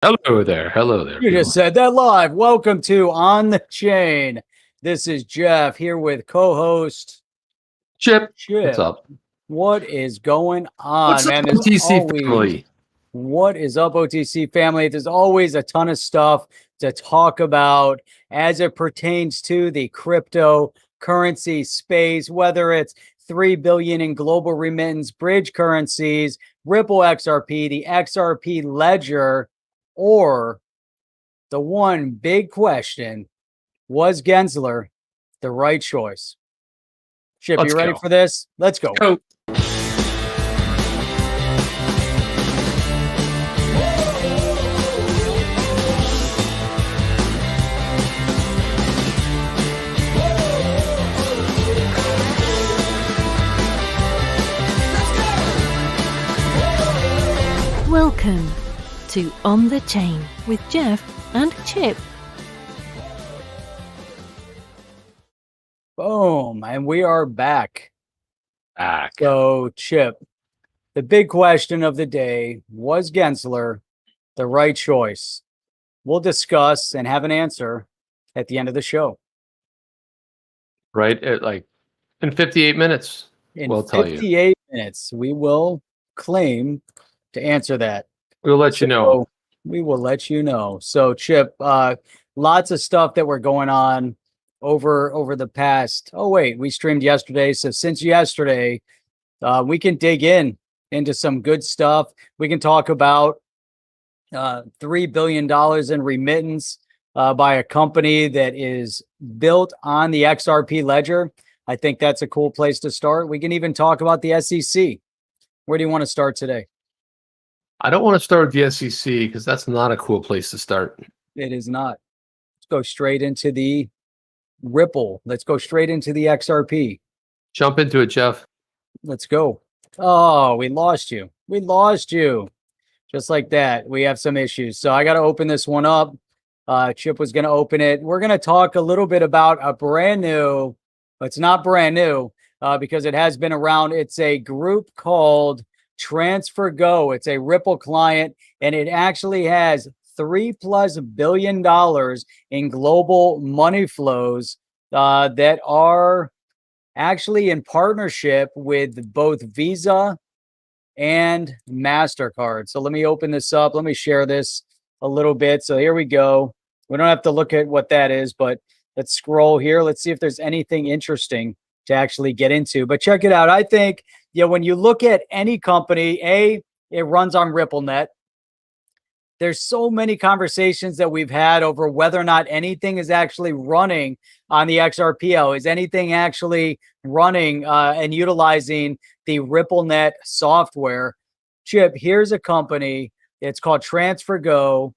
Hello there. Hello there. You just said that live. Welcome to On the Chain. This is Jeff here with co-host Chip. Chip. What's up? What is going on, What's man? up, OTC family? What is up, OTC family? There's always a ton of stuff to talk about as it pertains to the cryptocurrency space, whether it's 3 billion in global remittance, bridge currencies, Ripple XRP, the XRP ledger, or the one big question: was Gensler the right choice? Chip, you ready for this? Let's go. Welcome to On the Chain with Jeff and Chip. Boom, and we are back. So, Chip, the big question of the day: was Gensler the right choice? We'll discuss and have an answer at the end of the show. Right at in 58 minutes. We'll tell you. 58 minutes, we will claim to answer that. We'll let you know. We will let you know. So, Chip, lots of stuff that were going on over the past. Oh wait, we streamed yesterday. So since yesterday, we can dig into some good stuff. We can talk about $3 billion in remittance by a company that is built on the XRP ledger. I think that's a cool place to start. We can even talk about the SEC. Where do you want to start today? I don't want to start with the SEC because that's not a cool place to start. It is not. Let's go straight into the Ripple. Let's go straight into the XRP. Jump into it, Jeff. Let's go. Oh, we lost you. We lost you. Just like that. We have some issues. So I got to open this one up. Chip was going to open it. We're going to talk a little bit about a brand new, it's not brand new because it has been around. It's a group called TransferGo. It's a Ripple client, and it actually has $3+ billion in global money flows that are actually in partnership with both Visa and MasterCard. So let me open this up. Let me share this a little bit. So here we go. We don't have to look at what that is, but let's scroll here. Let's see if there's anything interesting to actually get into. But check it out. I think, when you look at any company, it runs on RippleNet. There's so many conversations that we've had over whether or not anything is actually running on the XRPL. Is anything actually running and utilizing the RippleNet software? Chip, here's a company. It's called TransferGo,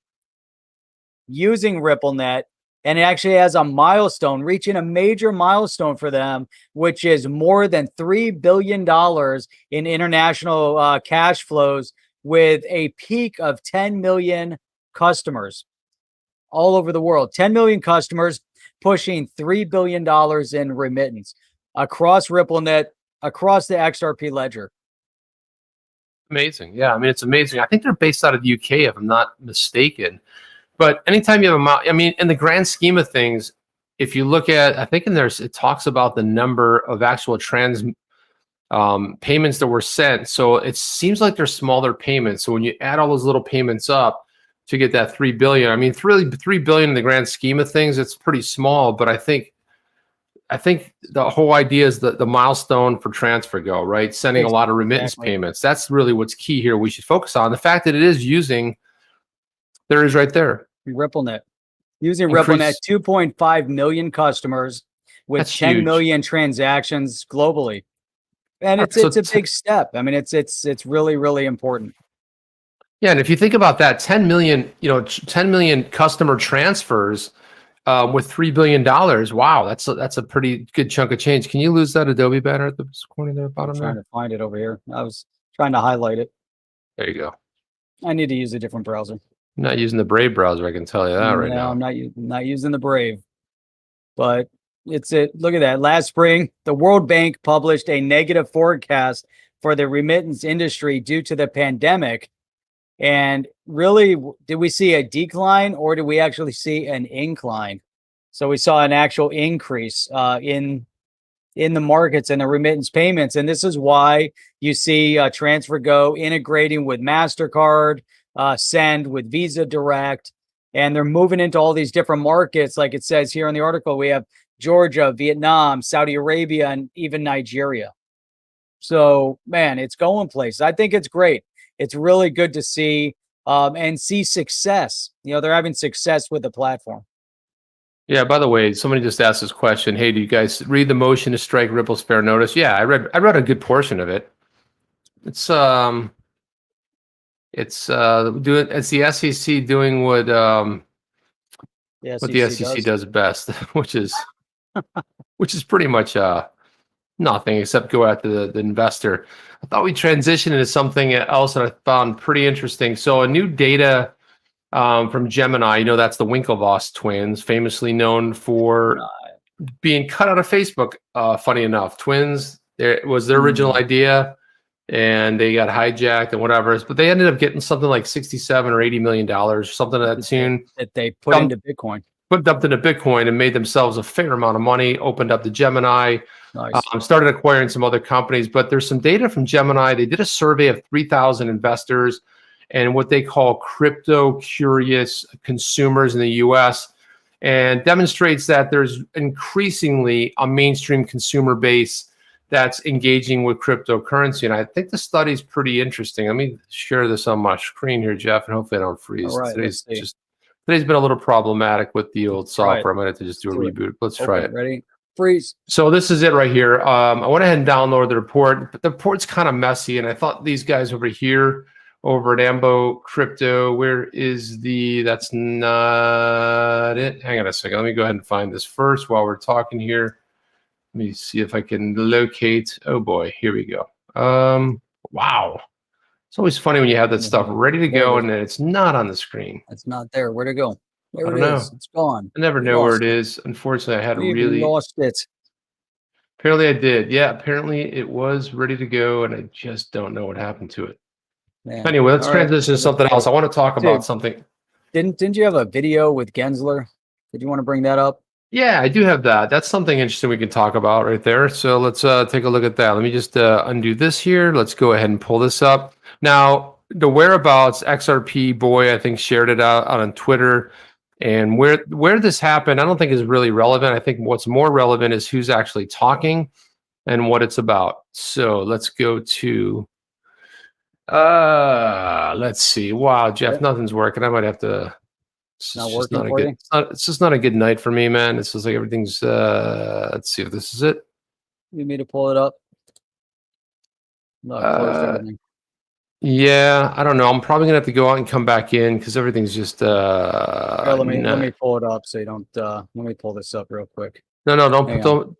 using RippleNet. And it actually has a milestone, reaching a major milestone for them, which is more than $3 billion in international cash flows, with a peak of 10 million customers all over the world. 10 million customers, pushing $3 billion in remittance across RippleNet, across the XRP ledger. Amazing. Yeah, I mean, it's amazing. I think they're based out of the UK, if I'm not mistaken. But anytime you have in the grand scheme of things, if you look at, I think it talks about the number of actual payments that were sent. So it seems like they're smaller payments. So when you add all those little payments up to get that 3 billion, I mean, really 3 billion in the grand scheme of things, it's pretty small. But I think the whole idea is the milestone for TransferGo, right? Sending a lot of remittance payments. That's really what's key here. We should focus on the fact that it is using. There is right there. RippleNet. Using RippleNet, 2.5 million customers with That's 10 huge. million transactions globally. And it's a big step. I mean, it's really, really important. Yeah, and if you think about that, 10 million, 10 million customer transfers with $3 billion. Wow, that's a pretty good chunk of change. Can you lose that Adobe banner at the corner there, bottom there? I'm trying to find it over here. I was trying to highlight it. There you go. I need to use a different browser. I'm not using the Brave browser, I can tell you that right now. I'm not using the Brave. But look at that. Last spring, the World Bank published a negative forecast for the remittance industry due to the pandemic. And really, did we see a decline or did we actually see an incline? So we saw an actual increase in the markets and the remittance payments. And this is why you see TransferGo integrating with MasterCard, Send with Visa Direct, and they're moving into all these different markets. Like it says here in the article, we have Georgia, Vietnam, Saudi Arabia, and even Nigeria. So, man, it's going places. I think it's great. It's really good to see and see success. You know, they're having success with the platform. Yeah, by the way, somebody just asked this question. Hey, do you guys read the motion to strike Ripple's fair notice? Yeah, I read a good portion of it. It's the SEC doing what the SEC does best, which is pretty much nothing except go after the investor. I thought we transitioned into something else that I found pretty interesting. So a new data from Gemini, you know, that's the Winklevoss twins, famously known for being cut out of Facebook. Funny enough, twins, it was their original idea, and they got hijacked and whatever. But they ended up getting something like $67 or $80 million, something of that tune, that they put into Bitcoin. Put up into Bitcoin and made themselves a fair amount of money. Opened up the Gemini. Nice. Started acquiring some other companies, but there's some data from Gemini. They did a survey of 3,000 investors and what they call crypto curious consumers in the US, and demonstrates that there's increasingly a mainstream consumer base that's engaging with cryptocurrency. And I think the study's pretty interesting. Let me share this on my screen here, Jeff, and hopefully I don't freeze. All right, Today's been a little problematic with the old software. I might have to just do a reboot. Let's try it. Ready? Freeze. So this is it right here. I went ahead and downloaded the report, but the report's kind of messy. And I thought these guys over here, over at Ambo Crypto, where is that's not it. Hang on a second. Let me go ahead and find this first while we're talking here. Let me see if I can locate. Oh boy, here we go. Wow. It's always funny when you have that stuff ready to go and then it's not on the screen. It's not there. Where'd it go? There it is. Know. It's gone. I never know where it is. Unfortunately, I had really lost it. Apparently I did. Yeah, apparently it was ready to go and I just don't know what happened to it. Man. Anyway, let's transition to something else. I want to talk about something. Didn't you have a video with Gensler? Did you want to bring that up? Yeah, I do have that. That's something interesting we can talk about right there. So let's take a look at that. Let me just undo this here. Let's go ahead and pull this up. Now, the whereabouts, XRP boy, I think, shared it out on Twitter. And where this happened, I don't think is really relevant. I think what's more relevant is who's actually talking and what it's about. So let's go to, let's see. Wow, Jeff, nothing's working. I might have to. It's just not a good night for me, man. It's just like everything's. Let's see if this is it. You need me to pull it up? No, I closed everything. Yeah, I don't know. I'm probably gonna have to go out and come back in because everything's just. Let me pull it up so you don't. Let me pull this up real quick. No, don't.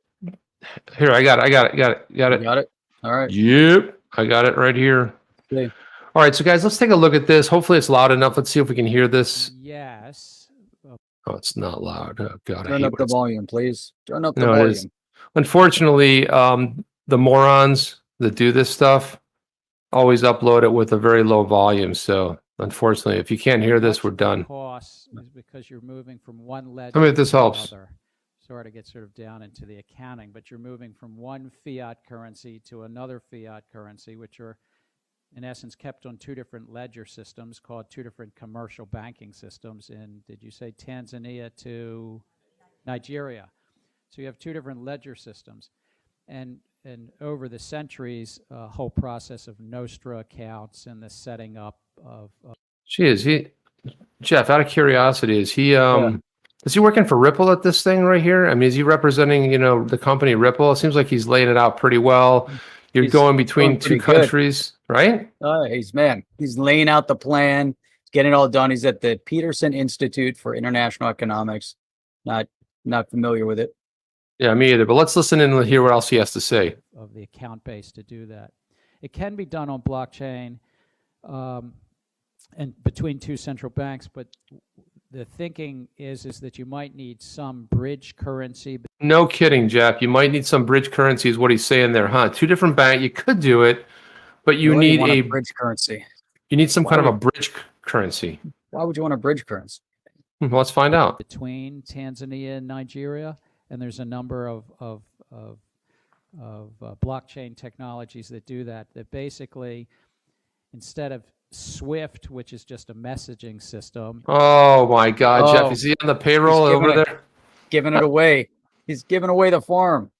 Here, I got it. Got it. You got it. All right. Yep, I got it right here. Okay. All right, so guys, let's take a look at this. Hopefully, it's loud enough. Let's see if we can hear this. Yes. Oh, it's not loud. Oh God, turn up the volume, please. Turn up the volume. Unfortunately, the morons that do this stuff always upload it with a very low volume. So unfortunately, if you can't hear this, we're done. Cost is because you're moving from one ledger. I mean, if this helps. Another. Sorry to get sort of down into the accounting, but you're moving from one fiat currency to another fiat currency, which are in essence kept on two different ledger systems called two different commercial banking systems in, did you say Tanzania to Nigeria? So you have two different ledger systems. And over the centuries, a whole process of Nostra accounts and the setting up of. Jeff, out of curiosity, is he working for Ripple at this thing right here? I mean, is he representing, the company Ripple? It seems like he's laying it out pretty well. He's going between two countries, right? He's laying out the plan, getting it all done. He's at the Peterson Institute for International Economics. Not familiar with it. Yeah, me either. But let's listen in and hear what else he has to say. Of the account base to do that. It can be done on blockchain and between two central banks, but the thinking is that you might need some bridge currency. No kidding, Jeff. You might need some bridge currency is what he's saying there, huh? Two different banks. You could do it, but you need a bridge currency. You need some kind of a bridge currency. Why would you want a bridge currency? Well, let's find out. Between Tanzania and Nigeria, and there's a number of blockchain technologies that do that. That basically, instead of SWIFT, which is just a messaging system. Oh my God, Jeff, is he on the payroll over there? Giving it away. He's giving away the farm.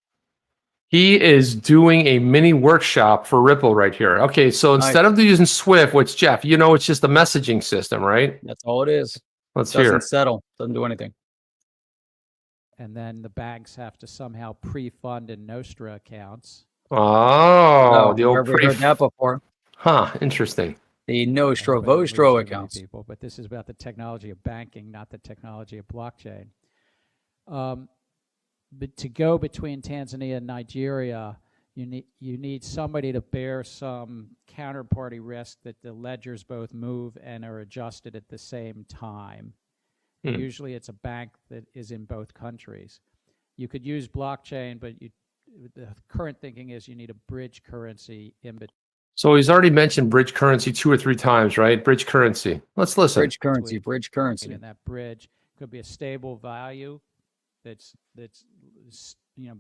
He is doing a mini workshop for Ripple right here. Okay, so instead of using SWIFT, which Jeff, you know, it's just a messaging system, right? That's all it is. Let's hear. Doesn't settle. Doesn't do anything. And then the banks have to somehow pre-fund in Nostra accounts. Oh, the old we heard that before. Huh, interesting. The Nostro Vostro accounts. People, but this is about the technology of banking, not the technology of blockchain. But to go between Tanzania and Nigeria, you need somebody to bear some counterparty risk that the ledgers both move and are adjusted at the same time. Usually it's a bank that is in both countries. You could use blockchain, but the current thinking is you need a bridge currency in between. So he's already mentioned bridge currency 2 or 3 times, right? Bridge currency. Let's listen. Bridge currency. And that bridge could be a stable value that's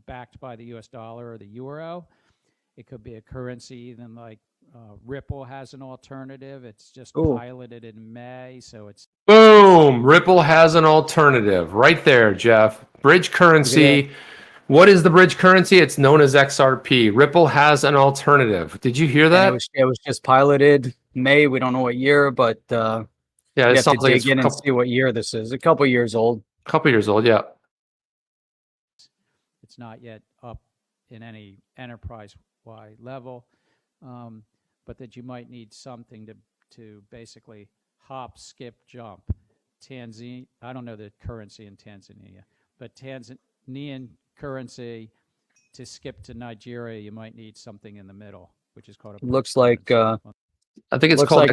backed by the U.S. dollar or the euro. It could be a currency even like Ripple has an alternative. It's just piloted in May, so it's boom. Ripple has an alternative right there, Jeff. Bridge currency. What is the bridge currency? It's known as XRP. Ripple has an alternative. Did you hear that? It was just piloted May. We don't know what year, but yeah, you have to dig in and see what year this is. A couple years old. Couple years old, yeah. It's not yet up in any enterprise-wide level, but that you might need something to basically hop, skip, jump. I don't know the currency in Tanzania, but Tanzanian currency to skip to Nigeria, you might need something in the middle, which is called a looks like I think it's called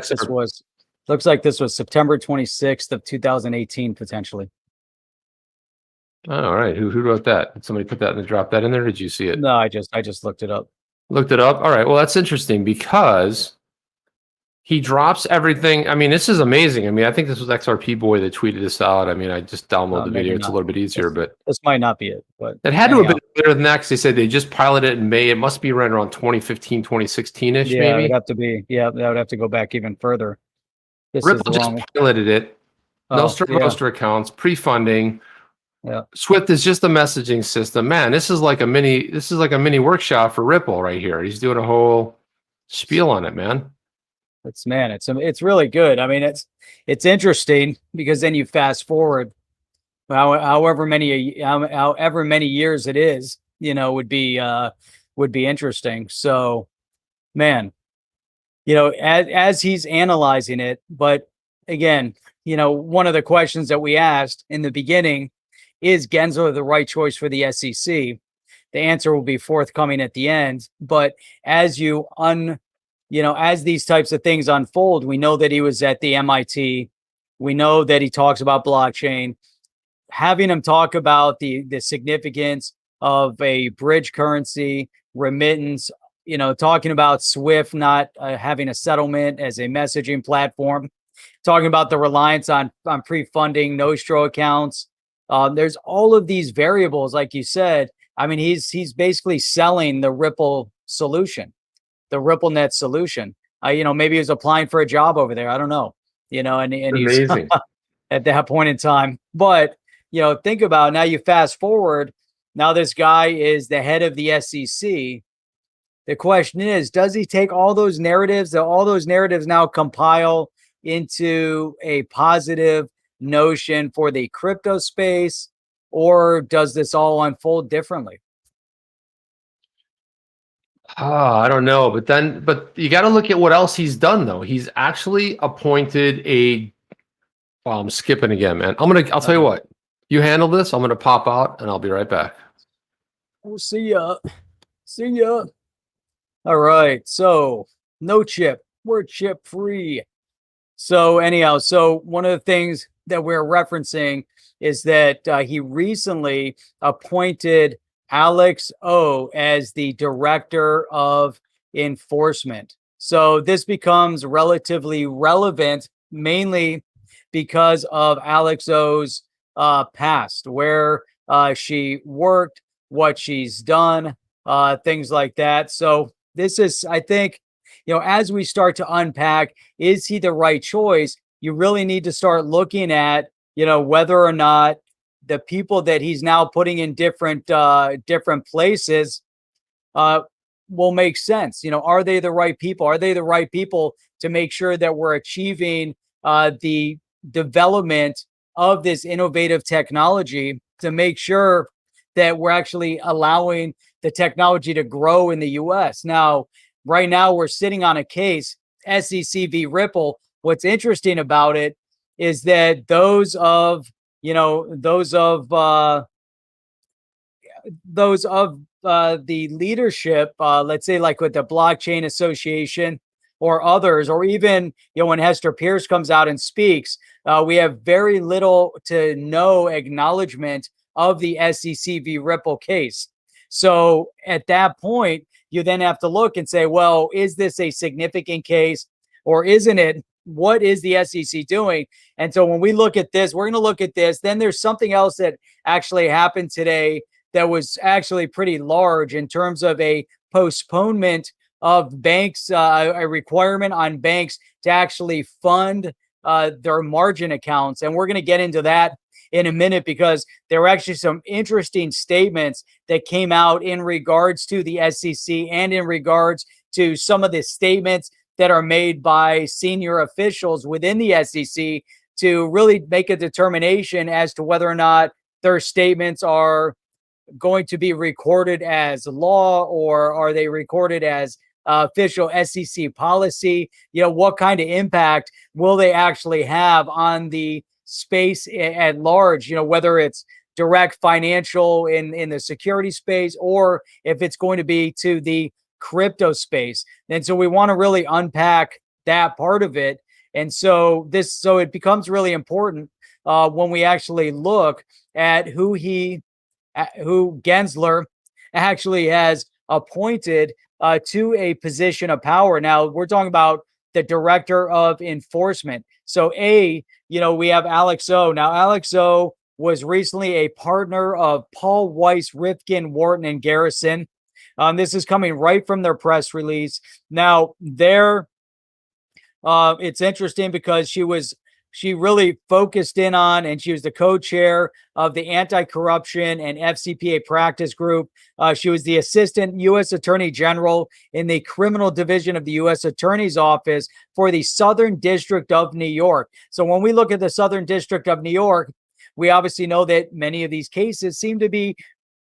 looks like this was September 26th of 2018 potentially. Oh, all right. Who wrote that? Did somebody put that in the drop that in there? Or did you see it? No, I just looked it up. Looked it up. All right. Well, that's interesting because he drops everything. I mean, this is amazing. I mean, I think this was XRP Boy that tweeted this out. I mean, I just downloaded the video. It's a little bit easier, but this might not be it. But it had to have been later than that because they said they just piloted it in May. It must be right around 2015, 2016-ish, yeah, maybe. It would have to be. Yeah, that would have to go back even further. Ripple just piloted it. Nostra accounts, pre-funding. Yeah. Swift is just a messaging system. Man, this is like a mini workshop for Ripple right here. He's doing a whole spiel on it, man. It's really good. I mean, it's interesting because then you fast forward however many years it is, would be interesting. So, man, as he's analyzing it, but again, one of the questions that we asked in the beginning, is Gensler the right choice for the SEC? The answer will be forthcoming at the end. But as as these types of things unfold, we know that he was at the MIT. We know that he talks about blockchain. Having him talk about the significance of a bridge currency, remittance, talking about SWIFT not having a settlement as a messaging platform, talking about the reliance on pre-funding Nostro accounts. There's all of these variables, like you said. I mean, he's basically selling the Ripple solution, the RippleNet solution. Maybe he was applying for a job over there. I don't know. And he's at that point in time. But think about now. You fast forward. Now this guy is the head of the SEC. The question is, does he take all those narratives? All those narratives now compile into a positive notion for the crypto space, or does this all unfold differently? I don't know, but you got to look at what else he's done though. He's actually appointed I'm skipping again, man. I'll tell you what, you handle this. I'm going to pop out and I'll be right back. We'll see ya. All right. So no chip, we're chip free. So anyhow, one of the things that we're referencing is that he recently appointed Alex O as the director of enforcement. So this becomes relatively relevant, mainly because of Alex O's past, where she worked, what she's done, things like that. So this is, I think, as we start to unpack, is he the right choice? You really need to start looking at, whether or not the people that he's now putting in different places will make sense. Are they the right people? Are they the right people to make sure that we're achieving the development of this innovative technology, to make sure that we're actually allowing the technology to grow in the US? Now, right now, we're sitting on a case, SEC v. Ripple. What's interesting about it is that those of the leadership, let's say like with the Blockchain Association or others, or even when Hester Pierce comes out and speaks, we have very little to no acknowledgement of the SEC v. Ripple case. So at that point, you then have to look and say, well, is this a significant case or isn't it? What is the SEC doing? And so when we look at this, we're going to look at this. Then there's something else that actually happened today that was actually pretty large in terms of a postponement of banks, a requirement on banks to actually fund their margin accounts. And we're going to get into that in a minute, because there were actually some interesting statements that came out in regards to the SEC and in regards to some of the statements that are made by senior officials within the SEC to really make a determination as to whether or not their statements are going to be recorded as law, or are they recorded as official SEC policy? What kind of impact will they actually have on the space at large? Whether it's direct financial in the security space, or if it's going to be to the crypto space. And so we want to really unpack that part of it. And so it becomes really important when we actually look at who Gensler actually has appointed to a position of power. Now we're talking about the director of enforcement. So we have Alex O. Now Alex O was recently a partner of Paul Weiss, Rifkin, Wharton, and Garrison. This is coming right from their press release. Now it's interesting because she really focused in on, and she was the co-chair of the anti-corruption and FCPA practice group. She was the assistant U.S. Attorney General in the criminal division of the U.S. Attorney's Office for the Southern District of New York. So when we look at the Southern District of New York, we obviously know that many of these cases seem to be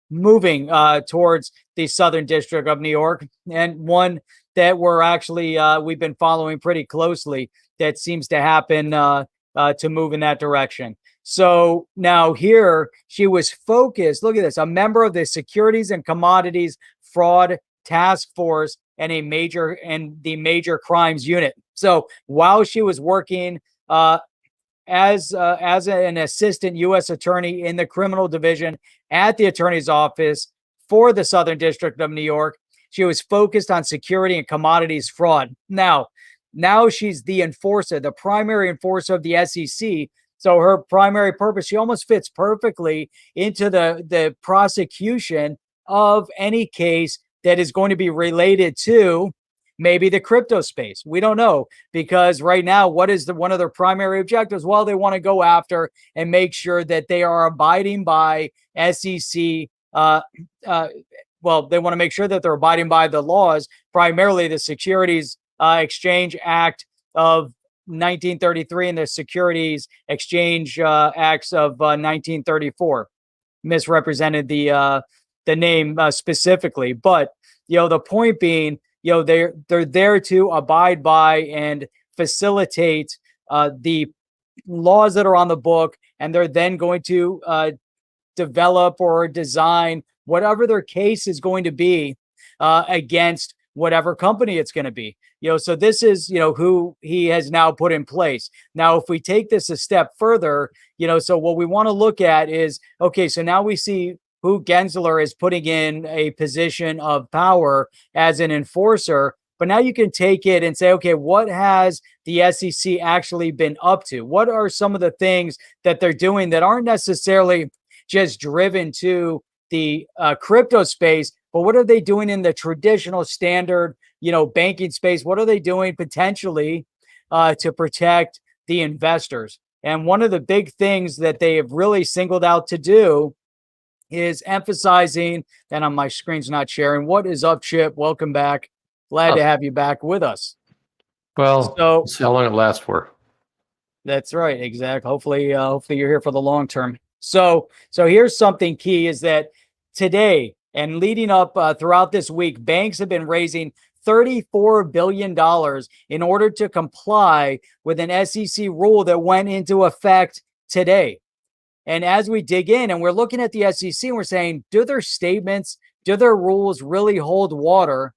moving towards the Southern District of New York, and one that we're actually we've been following pretty closely that seems to happen to move in that direction. So now here she was focused. Look at this: a member of the Securities and Commodities Fraud Task Force and the Major Crimes Unit. So while she was working as an assistant U.S. attorney in the criminal division at the attorney's office for the Southern District of New York, she was focused on security and commodities fraud. Now she's the enforcer, the primary enforcer of the SEC. So her primary purpose, she almost fits perfectly into the prosecution of any case that is going to be related to maybe the crypto space. We don't know, because right now, what is one of their primary objectives? Well, they want to go after and make sure that they are abiding by SEC. They want to make sure that they're abiding by the laws, primarily the Securities Exchange Act of 1933 and the Securities Exchange Acts of 1934. Misrepresented the name specifically, but the point being, they're there to abide by and facilitate the laws that are on the book, and they're then going to develop or design whatever their case is going to be against whatever company it's going to be. So this is who he has now put in place. Now, if we take this a step further, so what we want to look at is, okay, so now we see who Gensler is putting in a position of power as an enforcer. But now you can take it and say, okay, what has the SEC actually been up to? What are some of the things that they're doing that aren't necessarily just driven to the crypto space, but what are they doing in the traditional standard, banking space? What are they doing potentially to protect the investors? And one of the big things that they have really singled out to do is emphasizing, and on my screen's not sharing. What is up, Chip? Welcome back. Glad to have you back with us. Well, So see how long it lasts for. that's right, exactly. Hopefully you're here for the long term. So here's something key: is that today and leading up throughout this week, banks have been raising $34 billion in order to comply with an SEC rule that went into effect today. And as we dig in and we're looking at the SEC and we're saying, do their statements, do their rules really hold water?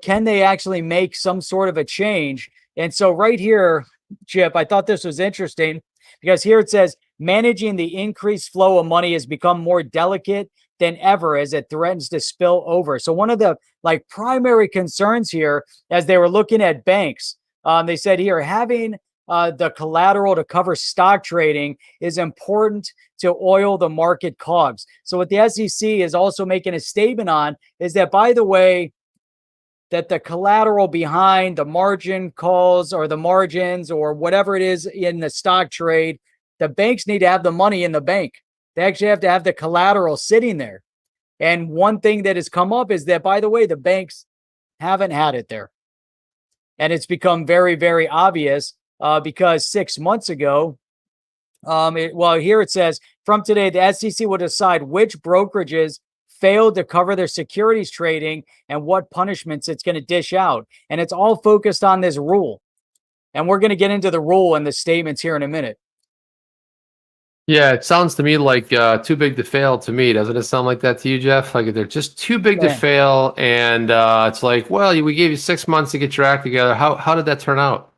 Can they actually make some sort of a change? And so right here, Chip, I thought this was interesting because here it says, managing the increased flow of money has become more delicate than ever as it threatens to spill over. So one of the primary concerns here, as they were looking at banks, they said here, having the collateral to cover stock trading is important to oil the market cogs. So what the SEC is also making a statement on is that, by the way, that the collateral behind the margin calls or the margins or whatever it is in the stock trade, the banks need to have the money in the bank. They actually have to have the collateral sitting there. And one thing that has come up is that, by the way, the banks haven't had it there. And it's become very, very obvious because 6 months ago, here it says, from today, the SEC will decide which brokerages failed to cover their securities trading and what punishments it's going to dish out. And it's all focused on this rule. And we're going to get into the rule and the statements here in a minute. Yeah, it sounds to me like too big to fail to me. Doesn't it sound like that to you, Jeff? Like they're just too big to fail. And it's like, well, we gave you 6 months to get your act together. How did that turn out?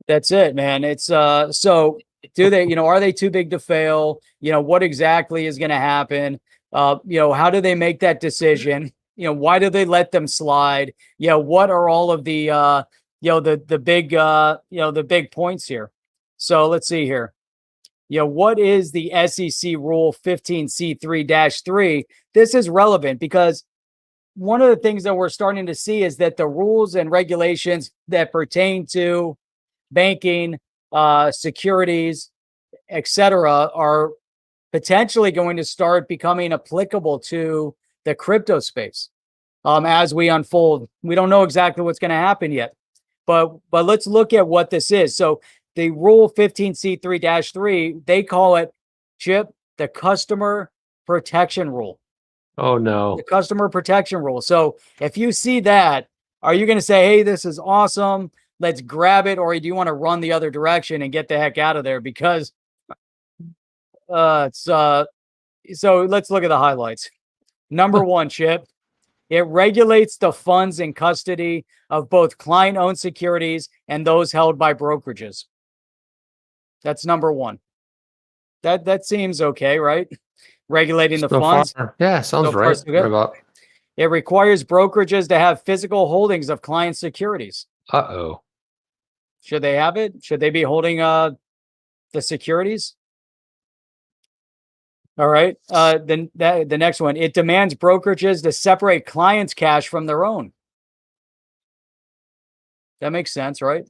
That's it, man. It's so do they, are they too big to fail? What exactly is going to happen? How do they make that decision? Why do they let them slide? What are all of the the big points here? So let's see here. What is the SEC Rule 15C3-3? This is relevant because one of the things that we're starting to see is that the rules and regulations that pertain to banking, securities, etc., are potentially going to start becoming applicable to the crypto space as we unfold. We don't know exactly what's going to happen yet, but let's look at what this is. So the Rule 15C3-3, they call it, Chip, the Customer Protection Rule. Oh, no. The Customer Protection Rule. So if you see that, are you going to say, hey, this is awesome, let's grab it, or do you want to run the other direction and get the heck out of there? Because so let's look at the highlights. Number one, Chip, it regulates the funds in custody of both client-owned securities and those held by brokerages. That's number one. That seems okay, right? Regulating the funds. Yeah, sounds right. It requires brokerages to have physical holdings of client securities. Uh-oh. Should they have it? Should they be holding the securities? All right. Then the next one, it demands brokerages to separate clients' cash from their own. That makes sense, right?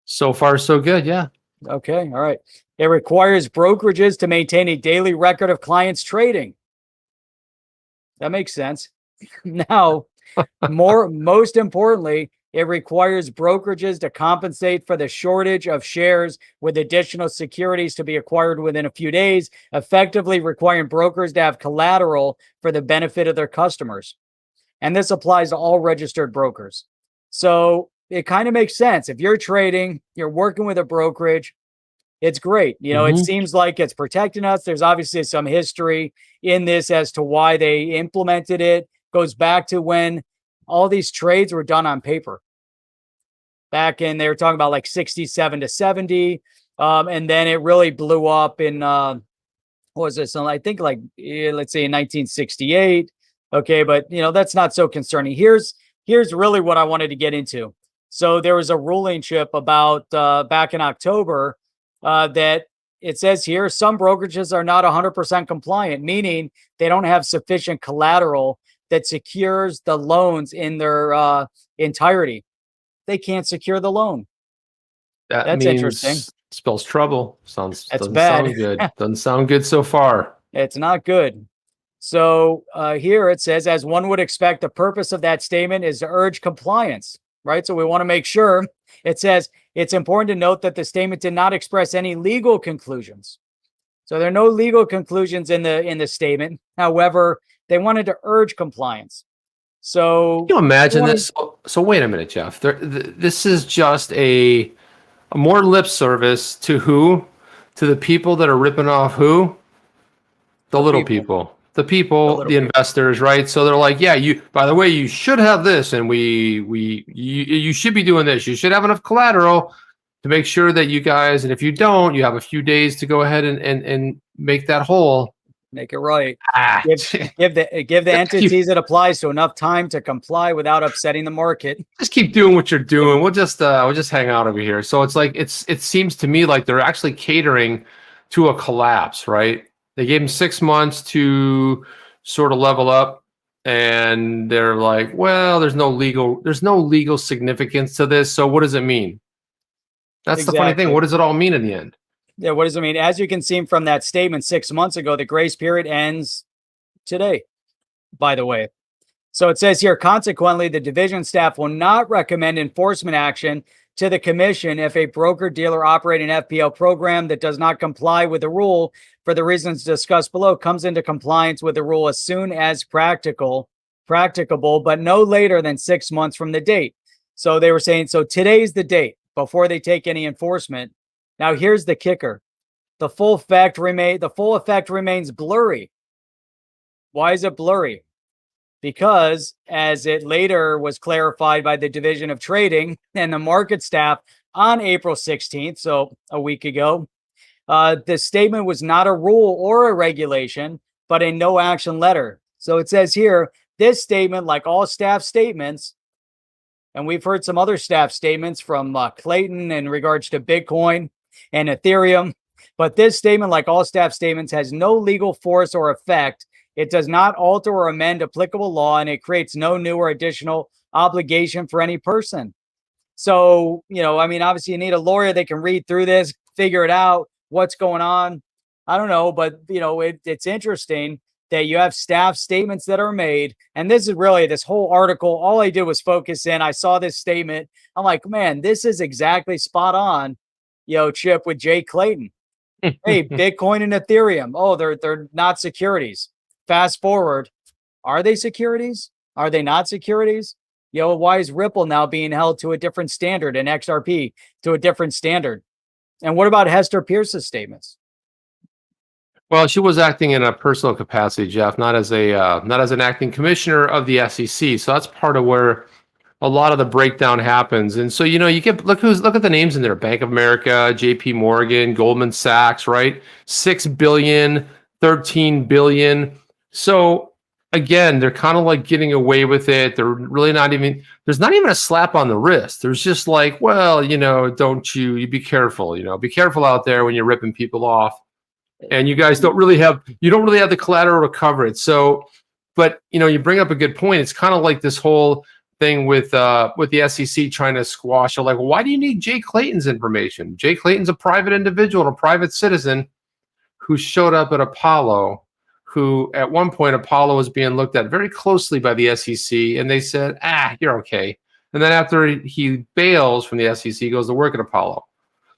So far, so good. Yeah. Okay. All right. It requires brokerages to maintain a daily record of clients trading. That makes sense. Now, most importantly, it requires brokerages to compensate for the shortage of shares with additional securities to be acquired within a few days, effectively requiring brokers to have collateral for the benefit of their customers. And this applies to all registered brokers. So it kind of makes sense. If you're trading, you're working with a brokerage, it's great. It seems like it's protecting us. There's obviously some history in this as to why they implemented it. Goes back to when all these trades were done on paper. Back in, they were talking about like 67 to 70. And then it really blew up in, what was this? I think let's say in 1968. Okay. But that's not so concerning. Here's here's really what I wanted to get into. So there was a ruling, Chip, about back in October that it says here some brokerages are not 100% compliant, meaning they don't have sufficient collateral that secures the loans in their entirety. They can't secure the loan. That's interesting. Spells trouble. That's Doesn't bad. sound good. Doesn't sound good so far. It's not good. So here it says, as one would expect, the purpose of that statement is to urge compliance, right? So we want to make sure. It says it's important to note that the statement did not express any legal conclusions. So there are no legal conclusions in the statement. However, they wanted to urge compliance. So can you imagine this? So wait a minute, Jeff. This is just a more lip service to who? To the people that are ripping off who? The little people. The people, the investors, right? So they're like, yeah, by the way, you should have this, and you should be doing this. You should have enough collateral to make sure that you guys, and if you don't, you have a few days to go ahead and make that whole. Make it right. Give the entities it applies to enough time to comply without upsetting the market. Just keep doing what you're doing. We'll just hang out over here. So it's like it seems to me like they're actually catering to a collapse, right? They gave him 6 months to sort of level up, and they're like, well, there's no legal significance to this. So what does it mean? That's the funny thing. What does it all mean in the end? Yeah, what does it mean? As you can see from that statement 6 months ago, the grace period ends today, by the way. So it says here, consequently, the division staff will not recommend enforcement action to the commission if a broker-dealer operating an FPL program that does not comply with the rule for the reasons discussed below comes into compliance with the rule as soon as practicable, but no later than 6 months from the date. So they were saying, so today's the date before they take any enforcement. Now, here's the kicker. The full effect remains blurry. Why is it blurry? Because as it later was clarified by the Division of Trading and the market staff on April 16th, so a week ago, the statement was not a rule or a regulation, but a no action letter. So it says here, this statement, like all staff statements, and we've heard some other staff statements from Clayton in regards to Bitcoin and Ethereum. But this statement, like all staff statements, has no legal force or effect. It does not alter or amend applicable law, and it creates no new or additional obligation for any person. So, I mean, obviously you need a lawyer that can read through this, figure it out, what's going on. I don't know, but, it's interesting that you have staff statements that are made. And this is really this whole article. All I did was focus in. I saw this statement. I'm like, man, this is exactly spot on. Chip, with Jay Clayton. Hey, Bitcoin and Ethereum. Oh, they're not securities. Fast forward. Are they securities? Are they not securities? Why is Ripple now being held to a different standard and XRP to a different standard? And what about Hester Pierce's statements? Well, she was acting in a personal capacity, Jeff, not as an acting commissioner of the SEC. So that's part of where a lot of the breakdown happens. And so, you get look at the names in there: Bank of America, JP Morgan, Goldman Sachs, right? 6 billion, 13 billion. So again, they're kind of like getting away with it. They're really there's not even a slap on the wrist. There's just like, well, don't you be careful, be careful out there when you're ripping people off. And you guys don't really have the collateral to cover it. So, but you bring up a good point. It's kind of like this whole thing with the SEC trying to squash it. Like, why do you need Jay Clayton's information? Jay Clayton's a private individual, a private citizen who showed up at Apollo, who at one point Apollo was being looked at very closely by the SEC, and they said, you're okay. And then after he bails from the SEC, he goes to work at Apollo.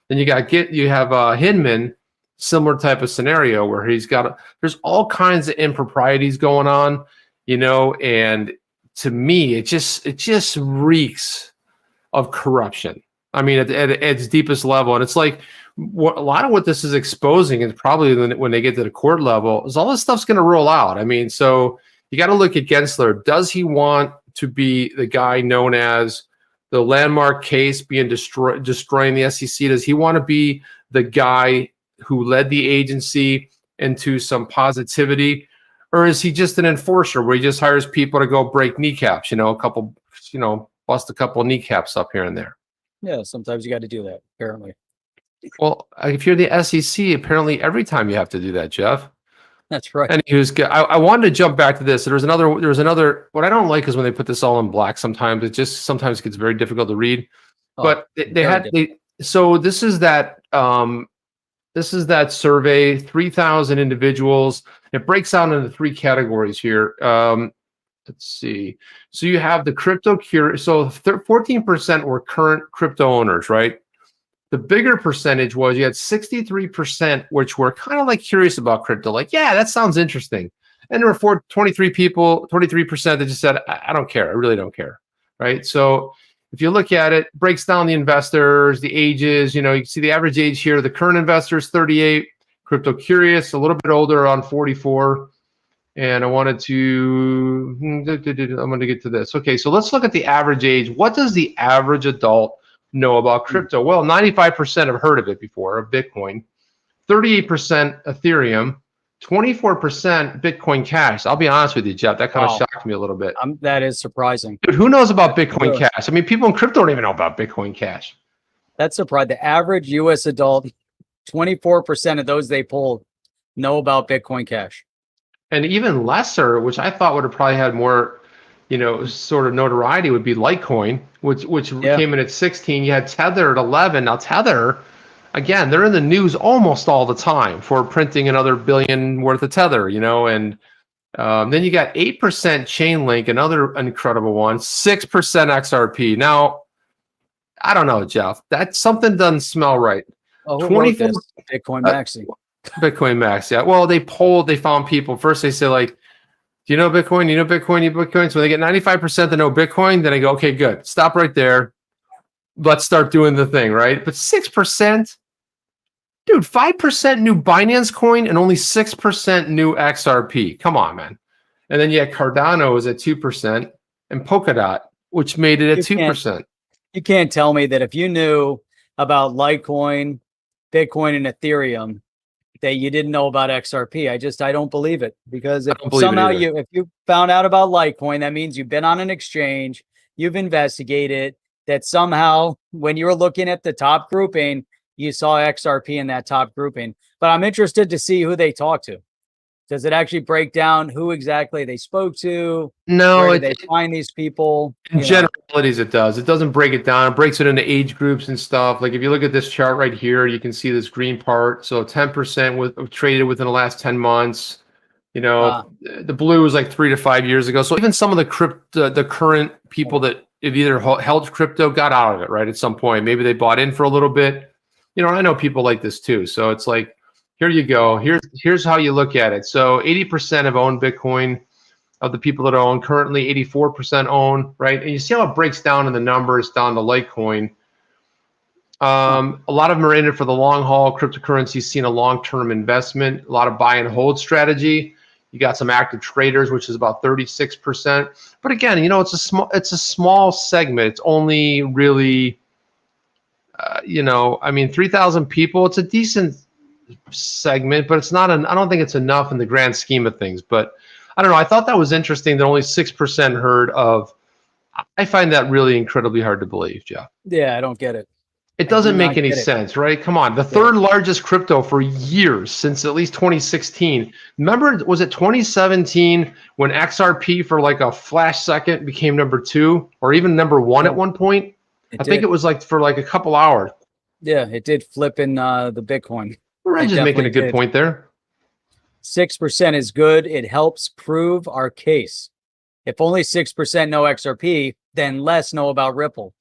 Then you have Hinman, similar type of scenario where there's all kinds of improprieties going on, and to me, it just reeks of corruption. I mean, at its deepest level. And it's like a lot of what this is exposing is probably when they get to the court level is all this stuff's going to roll out. I mean, so you got to look at Gensler. Does he want to be the guy known as the landmark case being destroying the SEC? Does he want to be the guy who led the agency into some positivity? Or is he just an enforcer where he just hires people to go break kneecaps, bust a couple kneecaps up here and there? Yeah, sometimes you got to do that, apparently. Well, if you're the SEC, apparently every time you have to do that, Jeff. That's right. And I wanted to jump back to this. There was another. What I don't like is when they put this all in black. Sometimes it just gets very difficult to read. But so this is that survey, 3,000 individuals. It breaks down into 3 categories here. Let's see. So you have the crypto curious. So 14% were current crypto owners, right? The bigger percentage was you had 63%, which were kind of like curious about crypto. Like, yeah, that sounds interesting. And there were 23% that just said, I don't care. I really don't care. Right. So if you look at it, breaks down the investors, the ages, you can see the average age here. The current investor is 38, crypto curious, a little bit older, around 44. And I'm going to get to this. Okay, so let's look at the average age. What does the average adult know about crypto? Well, 95% have heard of it before, of Bitcoin, 38% Ethereum, 24% Bitcoin Cash. I'll be honest with you, Jeff, that kind of shocked me a little bit. That is surprising. Dude, who knows about Bitcoin Cash? I mean, people in crypto don't even know about Bitcoin Cash. That's surprising. The average U.S. adult, 24% of those they polled know about Bitcoin Cash. And even lesser, which I thought would have probably had more, sort of notoriety, would be Litecoin, which came in at 16. You had Tether at 11. Now Tether, again, they're in the news almost all the time for printing another billion worth of Tether, and then you got 8% Chainlink, another incredible one, 6% XRP. Now, I don't know, Jeff, that something doesn't smell right. 24 Bitcoin Maxi. Bitcoin Max, yeah. Well, they found people. First, they say, like, do you know Bitcoin? You know Bitcoin? You know Bitcoin? So they get 95% that know Bitcoin. Then I go, okay, good. Stop right there. Let's start doing the thing, right? But 6%, dude, 5% new Binance coin and only 6% new XRP. Come on, man. And then you had Cardano is at 2% and Polkadot, which made it at 2%. You can't tell me that if you knew about Litecoin, Bitcoin, and Ethereum, that you didn't know about XRP. I don't believe it, because if somehow if you found out about Litecoin, that means you've been on an exchange, you've investigated that somehow when you were looking at the top grouping, you saw XRP in that top grouping. But I'm interested to see who they talk to. Does it actually break down who exactly they spoke to? No, where they find these people. In generalities, it does. It doesn't break it down. It breaks it into age groups and stuff. Like if you look at this chart right here, you can see this green part. So 10% traded within the last 10 months. The blue was like 3 to 5 years ago. So even some of the current people that have either held crypto got out of it, right? At some point, maybe they bought in for a little bit. I know people like this too. So it's like, here you go. Here's how you look at it. So 80% have owned Bitcoin of the people that own. Currently, 84% own, right? And you see how it breaks down in the numbers down to Litecoin. A lot of them are in it for the long haul. Cryptocurrency's seen a long-term investment, a lot of buy and hold strategy. You got some active traders, which is about 36%. But again, it's a small segment. It's only really, 3,000 people. It's a decent segment, but it's not I don't think it's enough in the grand scheme of things. But I don't know. I thought that was interesting that only 6% heard of. I find that really incredibly hard to believe, Jeff. Yeah, I don't get it. It doesn't make any sense, right? Come on. The third largest crypto for years, since at least 2016. Remember, was it 2017 when XRP for like a flash second became number 2 or even number 1 at one point? I think it was like for like a couple hours. Yeah, it did flip in the Bitcoin. Reg is making a good point there. 6% is good. It helps prove our case. If only 6% know XRP, then less know about Ripple.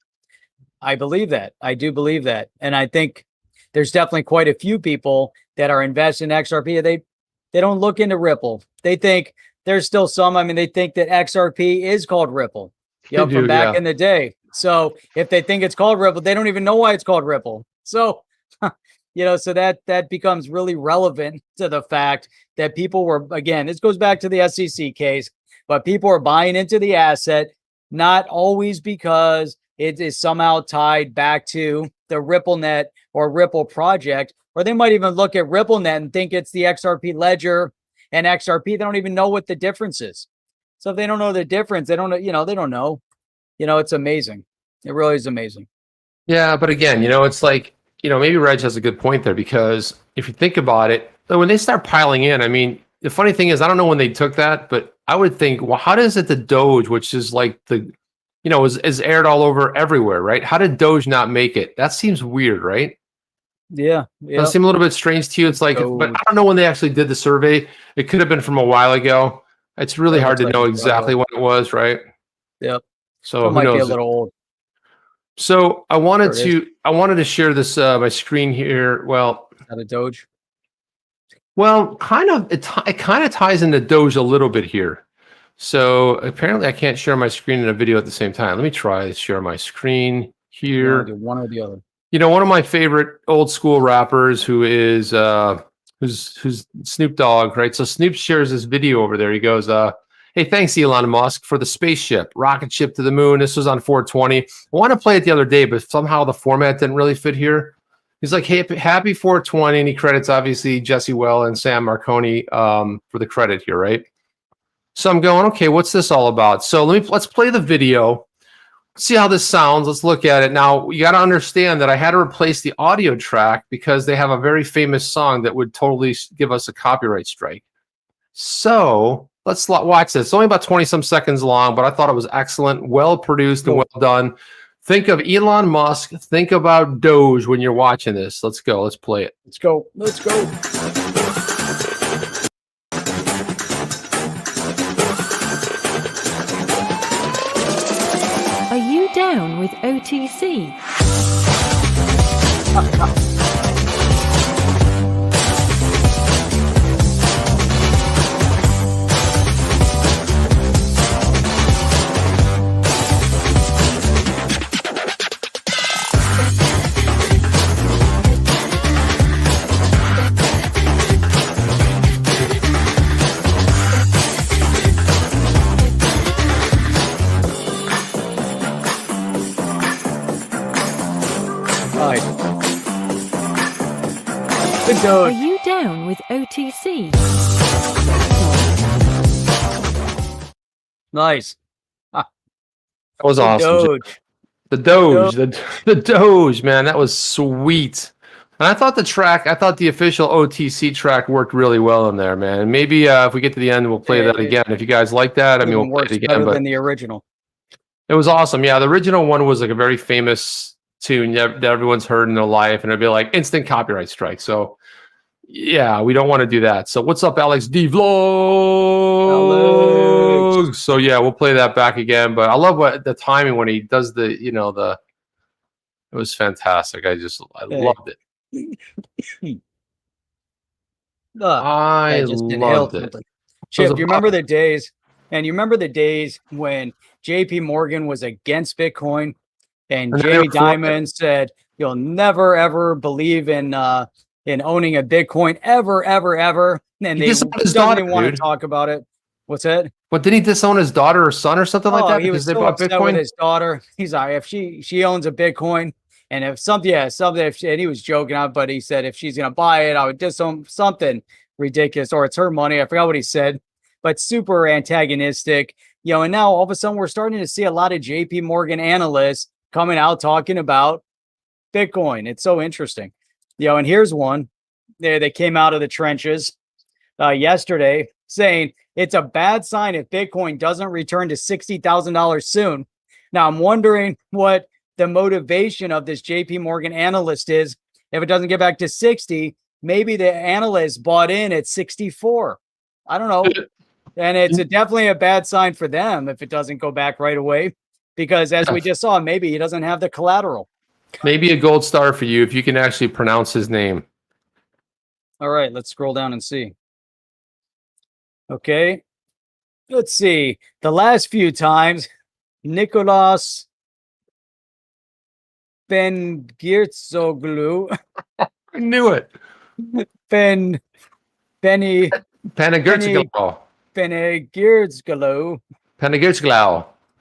I believe that. I do believe that. And I think there's definitely quite a few people that are invested in XRP. They don't look into Ripple. They think there's still some. They think that XRP is called Ripple, from back in the day. So if they think it's called Ripple, they don't even know why it's called Ripple. So, so that becomes really relevant to the fact that people were, again, this goes back to the SEC case, but people are buying into the asset, not always because it is somehow tied back to the RippleNet or Ripple project, or they might even look at RippleNet and think it's the XRP ledger and XRP, they don't even know what the difference is. So if they don't know the difference, they don't know, they don't know. It's amazing. It really is amazing. Yeah, but again, it's like, maybe Reg has a good point there, because if you think about it, when they start piling in, I mean, the funny thing is, I don't know when they took that, but I would think, well, how does it the Doge, which is like is aired all over everywhere, right? How did Doge not make it? That seems weird, right? Yeah. Does it seem a little bit strange to you? It's like, but I don't know when they actually did the survey. It could have been from a while ago. It's really hard to know exactly what it was, right? Yep. So it might be a little old. So I wanted to share this my screen here. Well, Out of Doge. Well, it kind of ties into Doge a little bit here. So apparently I can't share my screen and a video at the same time. Let me try to share my screen here. Do one or the other. One of my favorite old school rappers who's Snoop Dogg, right? So Snoop shares this video over there. He goes, hey, thanks, Elon Musk, for the spaceship, rocket ship to the moon. This was on 420. I wanted to play it the other day, but somehow the format didn't really fit here. He's like, hey, happy 420, and he credits, obviously, Jesse Well and Sam Marconi for the credit here, right? So I'm going, okay, what's this all about? So let's play the video, see how this sounds. Let's look at it. Now, you got to understand that I had to replace the audio track because they have a very famous song that would totally give us a copyright strike. So let's watch this. It's only about 20-some seconds long, but I thought it was excellent, well-produced, and well done. Think of Elon Musk. Think about Doge when you're watching this. Let's go. Let's play it. Let's go. Let's go. Are you down with OTC? Are you down with OTC? Nice. That was awesome. Doge. The Doge, man, that was sweet. And I thought the official OTC track worked really well in there, man. Maybe if we get to the end, we'll play that again. If you guys like that, I mean, we'll play it again. Better than the original. It was awesome. Yeah, the original one was like a very famous tune that everyone's heard in their life, and it'd be like instant copyright strike. So yeah, we don't want to do that. So what's up, Alex D Vlogs? Alex. So yeah, we'll play that back again. But I love the timing when he does it was fantastic. I loved it. I loved it. Chip, you remember the days, and you remember the days when JP Morgan was against Bitcoin and Jamie Dimon said, you'll never, ever believe in owning a Bitcoin ever, ever, ever. And they don't even want to talk about it. What's that? What, did he disown his daughter or son or something like that? He was so upset with his daughter. He's like, if she owns a Bitcoin, and if something, and he was joking out, but he said if she's gonna buy it, I would disown something ridiculous, or it's her money. I forgot what he said, but super antagonistic, and now all of a sudden we're starting to see a lot of JP Morgan analysts coming out talking about Bitcoin. It's so interesting. And here's one. They came out of the trenches yesterday saying it's a bad sign if Bitcoin doesn't return to $60,000 soon. Now, I'm wondering what the motivation of this JP Morgan analyst is. If it doesn't get back to 60, maybe the analyst bought in at 64. I don't know. And it's definitely a bad sign for them if it doesn't go back right away, because as we just saw, maybe he doesn't have the collateral. Maybe a gold star for you if you can actually pronounce his name. All right, let's scroll down and see. Okay. Let's see. The last few times, Nicolas Ben-Girtzoglu. I knew it. Panagirtzoglu. Panagirtzoglu.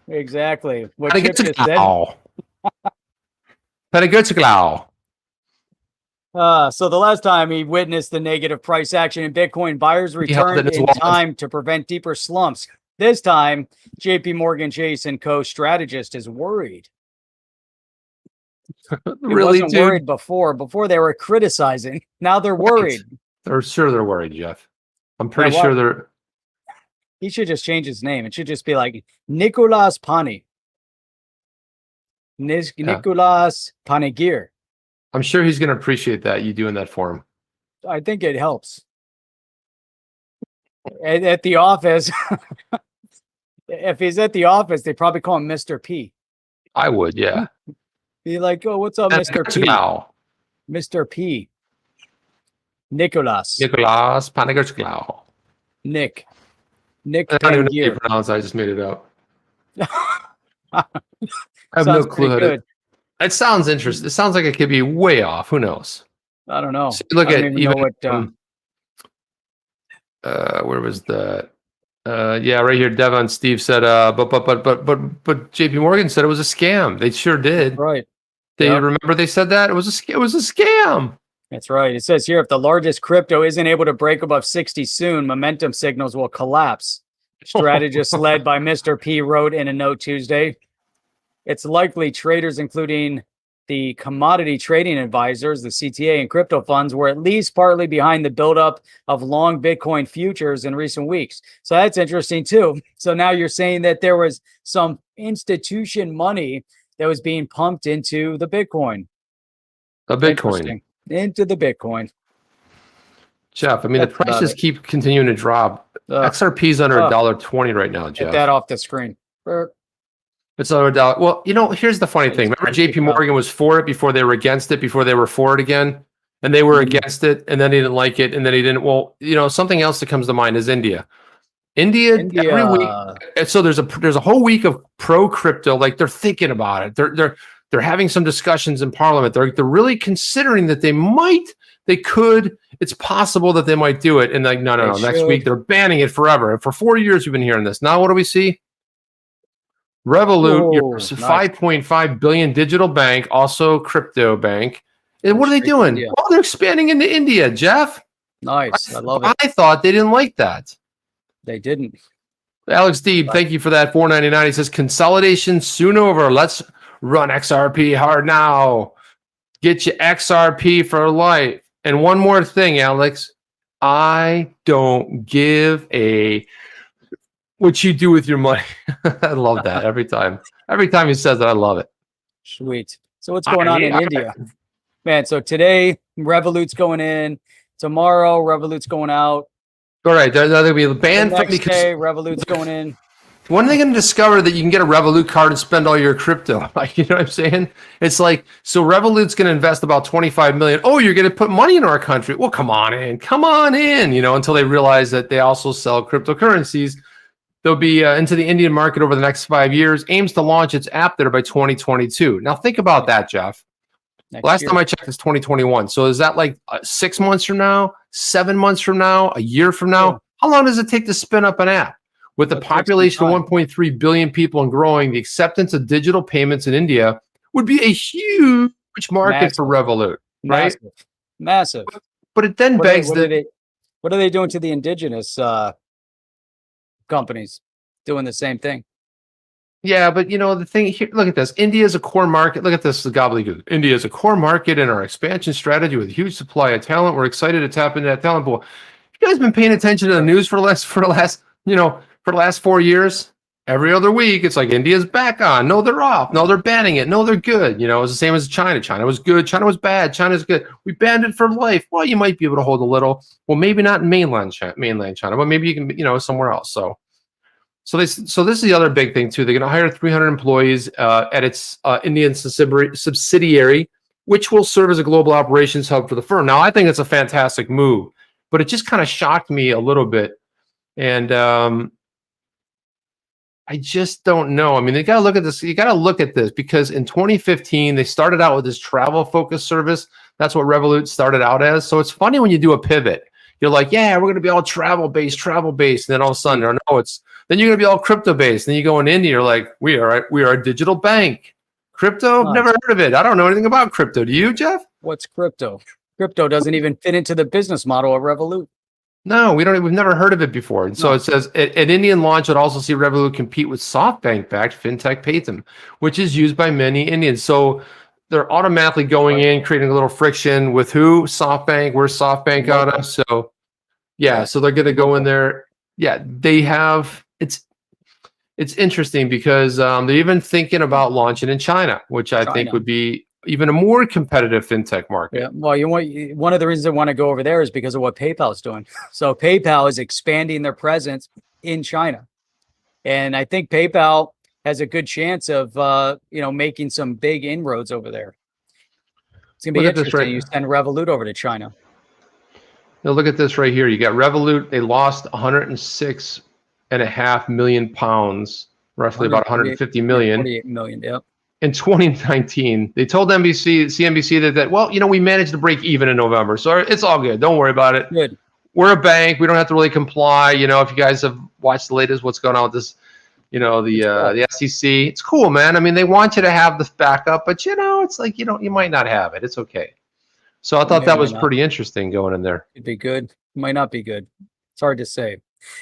Exactly. What Chip just said. Panagirtzoglu. So the last time he witnessed the negative price action in Bitcoin, buyers held it returned in his in wallet. time to prevent deeper slumps. This time, JP Morgan Chase and Co. strategist is worried. He Really, wasn't dude? worried before. Before they were criticizing. Now they're worried. They're sure they're worried, Jeff. I'm pretty Yeah, sure they're. He should just change his name. It should just be like Nicolas Pani. Nicolas Panegir. I'm sure he's going to appreciate that, you doing that for him. I think it helps. At the office, if he's at the office, they probably call him Mr. P. I would, yeah. Be like, oh, what's up, Mr. P? Mr. P. Nicolas. Nicolas Panegir. Nick I don't even know how you Panegir. pronounce it. I just made it up. I have Sounds no clue pretty how good. It sounds interesting. It sounds like it could be way off. Who knows? I don't know. So look I at don't even know even what. where was that? Yeah, right here. Devon Steve said, but JP Morgan said it was a scam. They sure did. Right. They Yep. remember they said that it was a scam. That's right. It says here, if the largest crypto isn't able to break above 60 soon, momentum signals will collapse. Strategist led by Mr. P wrote in a note Tuesday. It's likely traders, including the commodity trading advisors, the CTA, and crypto funds were at least partly behind the buildup of long Bitcoin futures in recent weeks. So that's interesting too. So now you're saying that there was some institution money that was being pumped into the Bitcoin. A Bitcoin. Interesting. Into the Bitcoin. Jeff, I mean, the That's about prices it. keep continuing to drop. XRP is under $1.20 right now, Jeff. Get that off the screen. It's under $1. Well, you know, here's the funny thing. Remember, JP Morgan was for it before they were against it, before they were for it again, and they were against it, and then they didn't like it, and then he didn't. Well, you know, something else that comes to mind is India. India every week. So there's a whole week of pro crypto. Like they're thinking about it. They're having some discussions in Parliament. They're really considering that they could. It's possible that they might do it. And like no. Next week they're banning it forever. And for 4 years we've been hearing this. Now what do we see? Revolut, your nice. 5.5 billion digital bank, also crypto bank. And what are they Straight to doing? India. Oh, they're expanding into India, Jeff. Nice. I love it. I thought they didn't like that. They didn't. Alex Deeb, thank you for that. $4.99. He says consolidation soon over. Let's run XRP hard now. Get you XRP for life. And one more thing, Alex. I don't give a what you do with your money. I love that every time. Every time he says that, I love it. Sweet. So what's going on in India? Man, so today Revolut's going in. Tomorrow Revolut's going out. All right, they're going to be banned The from next because day Revolut's going in. when are they going to discover that you can get a Revolut card and spend all your crypto? Like, you know what I'm saying? It's like, so Revolut's going to invest about 25 million. Oh, you're going to put money in our country. Well, come on in, you know, until they realize that they also sell cryptocurrencies. They'll be into the Indian market over the next 5 years, aims to launch its app there by 2022. Now think about that, Jeff. Last time I checked, it's 2021. So is that like 6 months from now, 7 months from now, a year from now? Yeah. How long does it take to spin up an app? With a population of 1.3 billion people and growing, the acceptance of digital payments in India would be a huge market for Revolut, right? Massive. But it then begs that what are they doing to the indigenous companies? Doing the same thing. yeah, but you know, the thing here, look at this. India is a core market. Look at this, the gobbledygook. India is a core market in our expansion strategy with a huge supply of talent. We're excited to tap into that talent pool. You guys been paying attention to the news for the last 4 years? Every other week, it's like India's back on. No, they're off. No, they're banning it. No, they're good. You know, it's the same as China. China was good. China was bad. China's good. We banned it for life. Well, you might be able to hold a little. Well, maybe not in mainland China, but maybe you can, you know, somewhere else. So this is the other big thing too. They're going to hire 300 employees at its Indian subsidiary, which will serve as a global operations hub for the firm. Now, I think it's a fantastic move, but it just kind of shocked me a little bit, and I just don't know. I mean, they got to look at this. You got to look at this because in 2015 they started out with this travel-focused service. That's what Revolut started out as. So it's funny when you do a pivot. You're like, yeah, we're going to be all travel-based. And then all of a sudden, no, then you're going to be all crypto-based. Then you go in India, you're like, we are a digital bank. Crypto? Nice. Never heard of it. I don't know anything about crypto. Do you, Jeff? What's crypto? Crypto doesn't even fit into the business model of Revolut. No, we've never heard of it before. And so it says at Indian launch, would also see Revolut compete with SoftBank-backed fintech Paytm, which is used by many Indians. So they're automatically going in, creating a little friction with who? SoftBank. Where's SoftBank out of? So yeah, so they're going to go in there. Yeah, they have. It's interesting because they're even thinking about launching in China, which I think would be even a more competitive fintech market. Yeah, well, one of the reasons I want to go over there is because of what PayPal is doing. So PayPal is expanding their presence in China, and I think PayPal has a good chance of making some big inroads over there. It's gonna be interesting. You send Revolut over to China. Now look at this right here. You got Revolut. They lost 106.5 million pounds, roughly about 150 million. 48 million. Yep. In 2019, they told CNBC that well, we managed to break even in November, so it's all good. Don't worry about it. Good. We're a bank. We don't have to really comply. If you guys have watched the latest, what's going on with this, the SEC. It's cool, man. I mean, they want you to have this backup, but it's like you might not have it. It's okay. So I thought that was pretty interesting going in there. It'd be good. It might not be good. It's hard to say.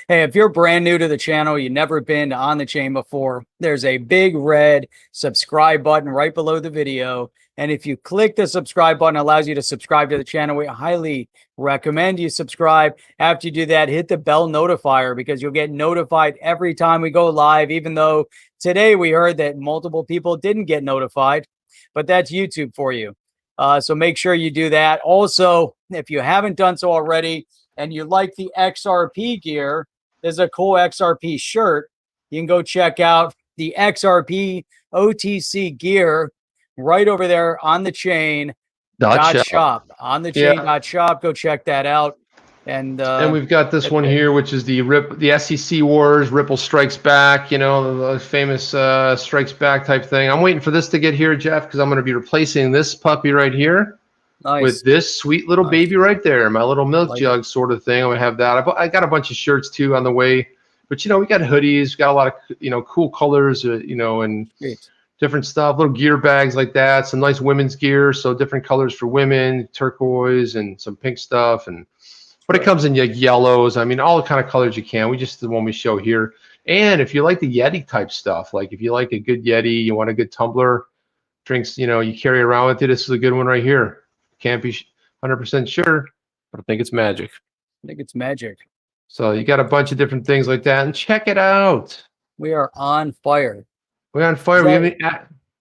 Hey, if you're brand new to the channel, you've never been on the chain before, there's a big red subscribe button right below the video. And if you click the subscribe button, it allows you to subscribe to the channel. We highly recommend you subscribe. After you do that, hit the bell notifier because you'll get notified every time we go live, even though today we heard that multiple people didn't get notified, but that's YouTube for you. So make sure you do that. Also, if you haven't done so already, and you like the XRP gear, there's a cool XRP shirt. You can go check out the XRP OTC gear right over there on the chain .shop. On the chain .shop. Go check that out. And we've got this one here, which is the SEC Wars, Ripple Strikes Back, the famous Strikes Back type thing. I'm waiting for this to get here, Jeff, because I'm going to be replacing this puppy right here. Nice. With this sweet little baby right there, my little milk jug sort of thing. I'm gonna have that. I got a bunch of shirts too on the way, but we got hoodies, got a lot of cool colors, and different stuff. Little gear bags like that. Some nice women's gear, so different colors for women, turquoise and some pink stuff. But it comes in yellows. I mean, all the kind of colors you can. We just the one we show here. And if you like the Yeti type stuff, like if you like a good Yeti, you want a good tumbler, drinks, you carry around with you. This is a good one right here. Can't be 100% sure, but I think it's magic. I think it's magic. So you got a bunch of different things like that, and check it out. We are on fire. We're on fire.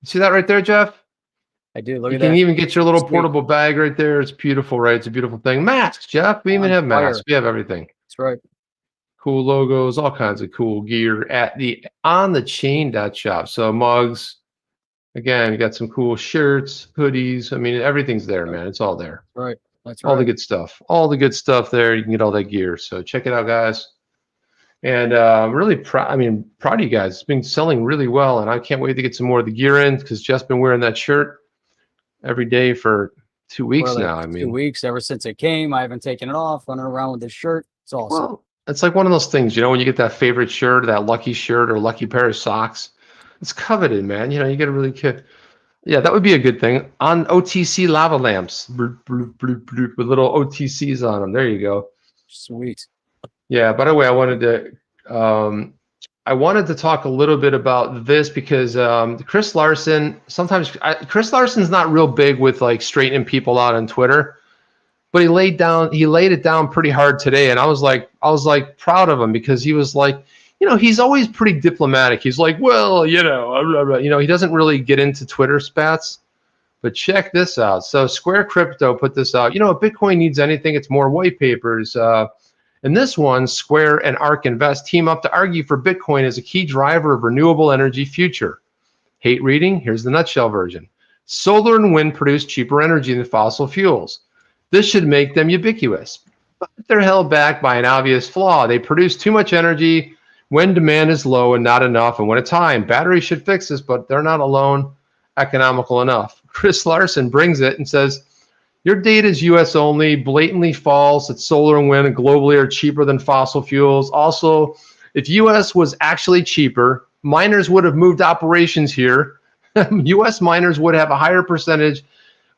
See that right there, Jeff? I do. Look at that. You that. can even get your little portable bag right there. It's beautiful, right? It's a beautiful thing. Masks, Jeff. We even have masks. We have everything. That's right. Cool logos, all kinds of cool gear at the onthechain.shop. So mugs. Again, you got some cool shirts, hoodies. I mean, everything's there, man. It's all there. Right. That's right. All the good stuff. All the good stuff there. You can get all that gear. So check it out, guys. And I'm really proud. I mean, proud of you guys. It's been selling really well, and I can't wait to get some more of the gear in because Jeff's been wearing that shirt every day for 2 weeks now. I mean, 2 weeks ever since it came. I haven't taken it off. Running around with this shirt. It's awesome. Well, it's like one of those things, when you get that favorite shirt, or that lucky shirt, or lucky pair of socks. It's coveted, man. You get a really good. Yeah, that would be a good thing. On OTC lava lamps with little OTCs on them. There you go. Sweet. Yeah. By the way, I wanted to talk a little bit about this because Chris Larson. Chris Larson's not real big with like straightening people out on Twitter, but he laid it down pretty hard today, and I was like proud of him because he was like. He's always pretty diplomatic. He's like, well, he doesn't really get into Twitter spats. But check this out. So Square Crypto put this out. If Bitcoin needs anything, it's more white papers. In this one, Square and ARK Invest team up to argue for Bitcoin as a key driver of renewable energy future. Hate reading? Here's the nutshell version. Solar and wind produce cheaper energy than fossil fuels. This should make them ubiquitous. But they're held back by an obvious flaw. They produce too much energy when demand is low and not enough, and when it's high. Batteries should fix this, but they're not alone economical enough. Chris Larson brings it and says, your data is U.S. only, blatantly false, that solar and wind globally are cheaper than fossil fuels. Also, if U.S. was actually cheaper, miners would have moved operations here. U.S. miners would have a higher percentage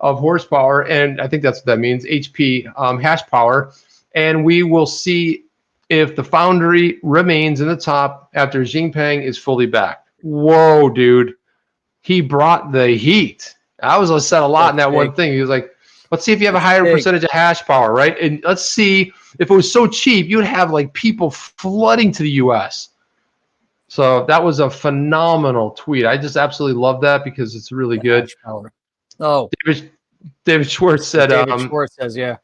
of horsepower, and I think that's what that means, HP, hash power. And we will see if the foundry remains in the top after Jinping is fully back. Whoa, dude. He brought the heat. I was said a lot in that one thing. He was like, let's see if you have a higher percentage of hash power, right? And let's see if it was so cheap, you'd have like people flooding to the US. So that was a phenomenal tweet. I just absolutely love that because it's really good. Oh, David Schwartz said, David Schwartz says, yeah.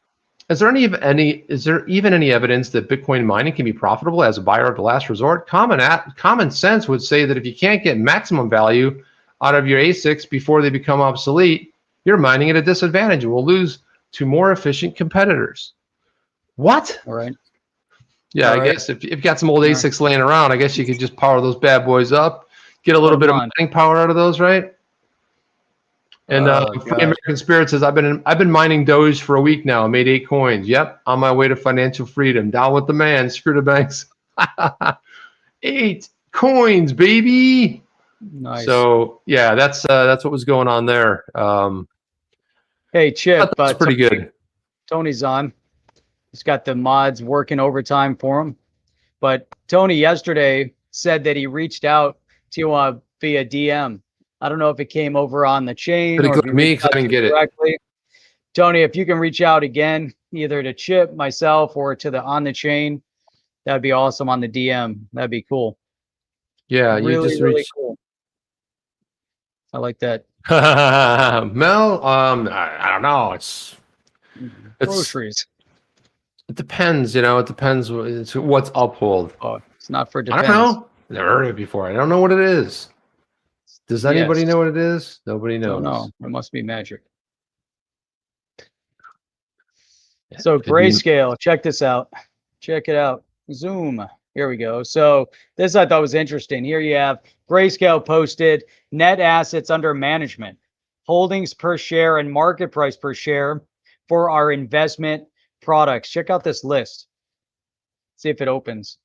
Is there even any evidence that Bitcoin mining can be profitable as a buyer of the last resort? Common sense would say that if you can't get maximum value out of your ASICs before they become obsolete, you're mining at a disadvantage and will lose to more efficient competitors. What? All right. Yeah, I guess if you've got some old ASICs laying around, I guess you could just power those bad boys up, get a little bit of mining power out of those, right? And Free American Spirit says, I've been mining Doge for a week now. I made 8 coins. Yep, on my way to financial freedom. Down with the man. Screw the banks. 8 coins, baby. Nice. So yeah, that's what was going on there. Hey, Chip, that's pretty good. Tony's on. He's got the mods working overtime for him. But Tony yesterday said that he reached out to you via DM. I don't know if it came over on the chain or if he me because I didn't get directly. It. Tony, if you can reach out again, either to Chip, myself, or to the on the chain, that'd be awesome on the DM. That'd be cool. Yeah, really, you just really cool. I like that. Mel, I don't know. It's groceries. It depends, you know. It depends what's uphold. Oh, it's not for defense. I don't know. Never heard of it before. I don't know what it is. Does anybody know what it is? Nobody knows. Don't know. It must be magic. Yeah, so Grayscale, check this out. Check it out. Zoom. Here we go. So this I thought was interesting. Here you have Grayscale posted net assets under management, holdings per share, and market price per share for our investment products. Check out this list. See if it opens.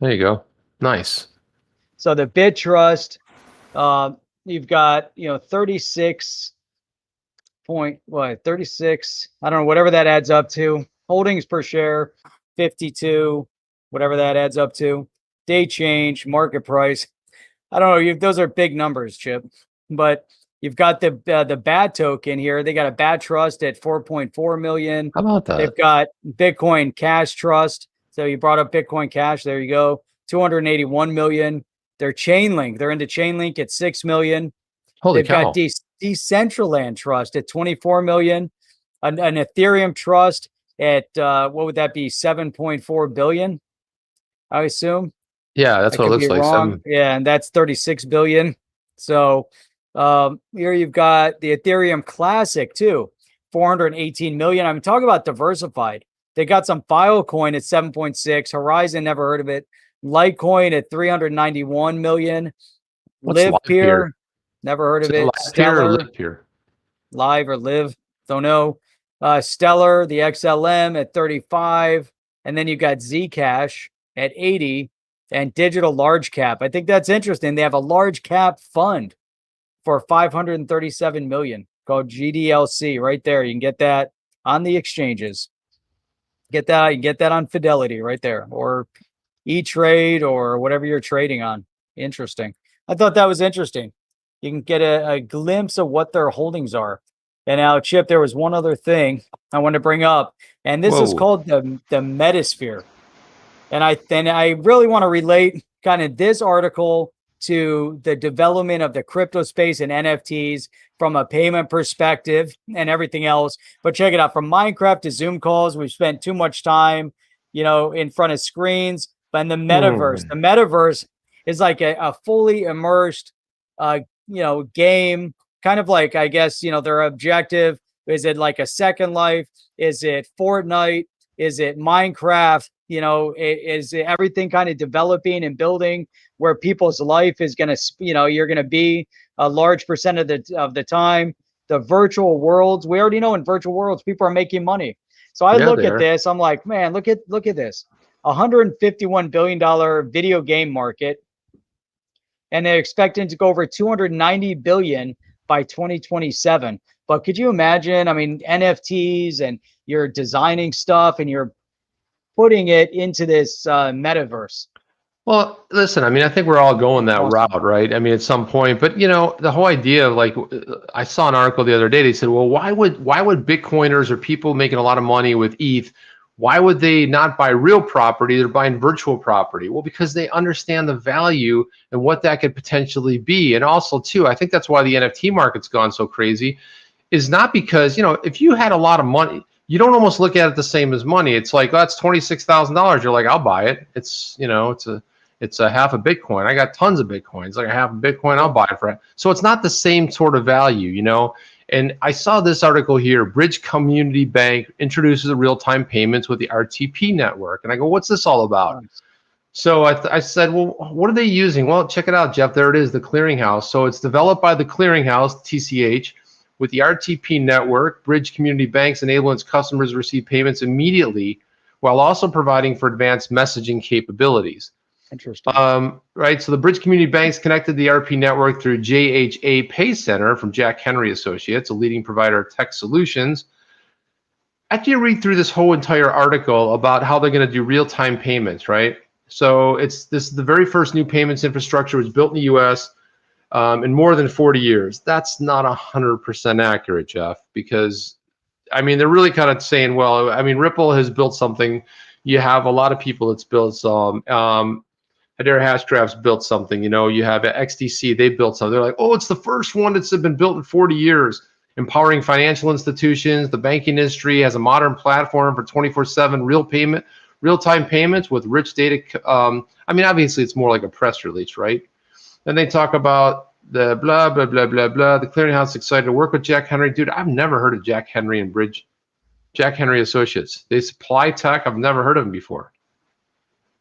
There you go. Nice. So the Bit Trust, you've got 36. 36, I don't know, whatever that adds up to. Holdings per share 52, whatever that adds up to. Day change, market price, I don't know, those are big numbers, Chip. But you've got the BAT token here. They got a BAT Trust at 4.4 million. How about that? They've got Bitcoin Cash Trust. So you brought up Bitcoin Cash, there you go, 281 million. They're Chainlink, they're into Chainlink at 6 million. Holy They've cow. got Decentraland Trust at 24 million, an Ethereum Trust at what would that be, 7.4 billion, I assume. Yeah, that's what it looks like. Yeah, and that's 36 billion. So here you've got the Ethereum Classic too, 418 million. I'm talking about diversified. They got some Filecoin at 7.6. Horizon, never heard of it. Litecoin at 391 million. LivePeer. Never heard of it. Stellar, Live or Live, don't know. Stellar, the XLM at 35, and then you got Zcash at 80, and Digital Large Cap. I think that's interesting. They have a large cap fund for 537 million called GDLC right there. You can get that on the exchanges. You can get that on Fidelity right there, or E-Trade, or whatever you're trading on. Interesting. I thought that was interesting. You can get a glimpse of what their holdings are. And now, Chip, there was one other thing I want to bring up, and this is called the Metasphere. And I really want to relate kind of this article to the development of the crypto space and NFTs from a payment perspective and everything else. But check it out. From Minecraft to Zoom calls, we've spent too much time, in front of screens. But in the metaverse is like a fully immersed game, kind of like, I guess, their objective. Is it like a Second Life? Is it Fortnite? Is it Minecraft? Is everything kind of developing and building where people's life is going to, you're going to be a large percent of the time. The virtual worlds, we already know in virtual worlds, people are making money. So I look at this, I'm like, man, look at this, $151 billion video game market. And they're expecting to go over 290 billion by 2027. But could you imagine? I mean, NFTs, and you're designing stuff and you're putting it into this metaverse. Well, listen, I mean, I think we're all going that Awesome. route, right? I mean, at some point, but the whole idea of like, I saw an article the other day. They said, well, why would Bitcoiners or people making a lot of money with ETH, why would they not buy real property? They're buying virtual property. Well, because they understand the value and what that could potentially be. And also too, I think that's why the NFT market's gone so crazy, is not because, if you had a lot of money, you don't almost look at it the same as money. It's like, oh, that's $26,000. You're like, I'll buy it. It's a half a Bitcoin. I got tons of Bitcoins. Like a half a Bitcoin, I'll buy it for it. So it's not the same sort of value, And I saw this article here, Bridge Community Bank introduces real-time payments with the RTP network. And I go, what's this all about? Nice. So I said, well, what are they using? Well, check it out, Jeff. There it is, the clearinghouse. So it's developed by the clearinghouse, TCH, with the RTP network. Bridge Community Banks enable its customers to receive payments immediately while also providing for advanced messaging capabilities. Interesting. Right. So the Bridge Community Banks connected the RP network through JHA Pay Center from Jack Henry Associates, a leading provider of tech solutions. After you read through this whole entire article about how they're going to do real-time payments, right? So the very first new payments infrastructure was built in the U.S. In more than 40 years. That's not 100% accurate, Jeff, because I mean, they're really kind of saying, well, I mean, Ripple has built something. You have a lot of people that's built some. Hedera Hashgraph's built something. You have XDC, they built something. They're like, oh, it's the first one that's been built in 40 years, empowering financial institutions. The banking industry has a modern platform for 24/7 real-time payments with rich data. I mean, obviously, it's more like a press release, right? Then they talk about the blah, blah, blah, blah, blah. The clearinghouse is excited to work with Jack Henry. Dude, I've never heard of Jack Henry and Jack Henry Associates. They supply tech. I've never heard of them before.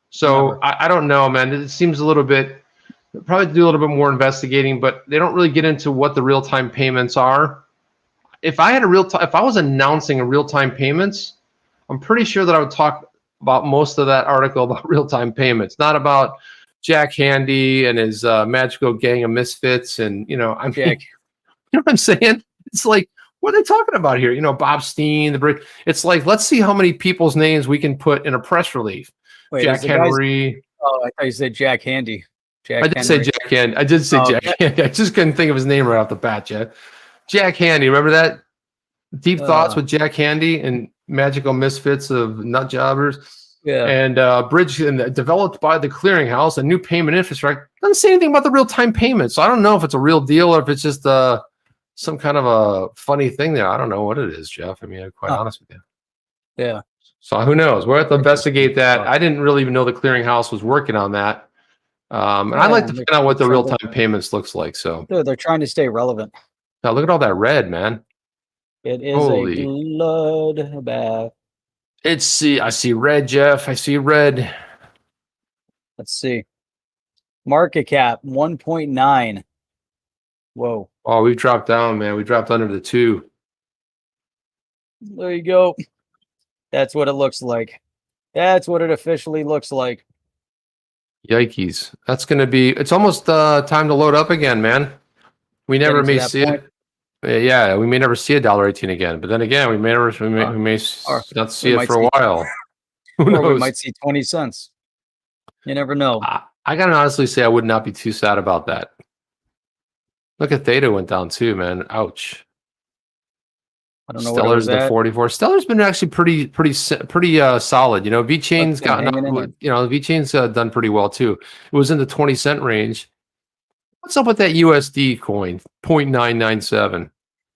So I don't know, man. It seems a little bit, probably do a little bit more investigating, but they don't really get into what the real-time payments are. If I was announcing a real-time payments, I'm pretty sure that I would talk about most of that article about real-time payments, not about Jack Handy and his magical gang of misfits. And, I mean, you know what I'm saying? It's like, what are they talking about here? Bob Steen, it's like, let's see how many people's names we can put in a press release. Wait, Jack Henry. Oh, I thought you said Jack Handy. I did say Jack Handy. I did say Jack Handy. I just couldn't think of his name right off the bat, Jeff. Jack Handy. Remember that? Deep Thoughts with Jack Handy and Magical Misfits of Nut Jobbers. Yeah. And Bridge, and developed by the clearinghouse, a new payment infrastructure. Doesn't say anything about the real-time payment. So I don't know if it's a real deal or if it's just some kind of a funny thing there. I don't know what it is, Jeff. I mean, I'm quite honest with you. Yeah. So who knows? We'll have to investigate that. I didn't really even know the clearinghouse was working on that. And I'd like to find out what the real-time payments looks like. So they're trying to stay relevant. now look at all that red, man. It is a bloodbath. I see red, Jeff. I see red. Let's see. Market cap 1.9. Whoa. Oh, we've dropped down, man. We dropped under the 2. There you go. That's what it looks like. That's what it officially looks like. Yikes. That's going to be, it's almost time to load up again, man. We never may see it. Yeah, we may never see $1.18 again. But then again, we may not see it for a while. Who knows? We might see 20 cents. You never know. I got to honestly say I would not be too sad about that. Look at Theta went down too, man. Ouch. I don't know. Stellar's the 44. Stellar's been actually pretty solid. VeChain's gotten up. VeChain's done pretty well too. It was in the 20-cent range. What's up with that USD coin? 0.997.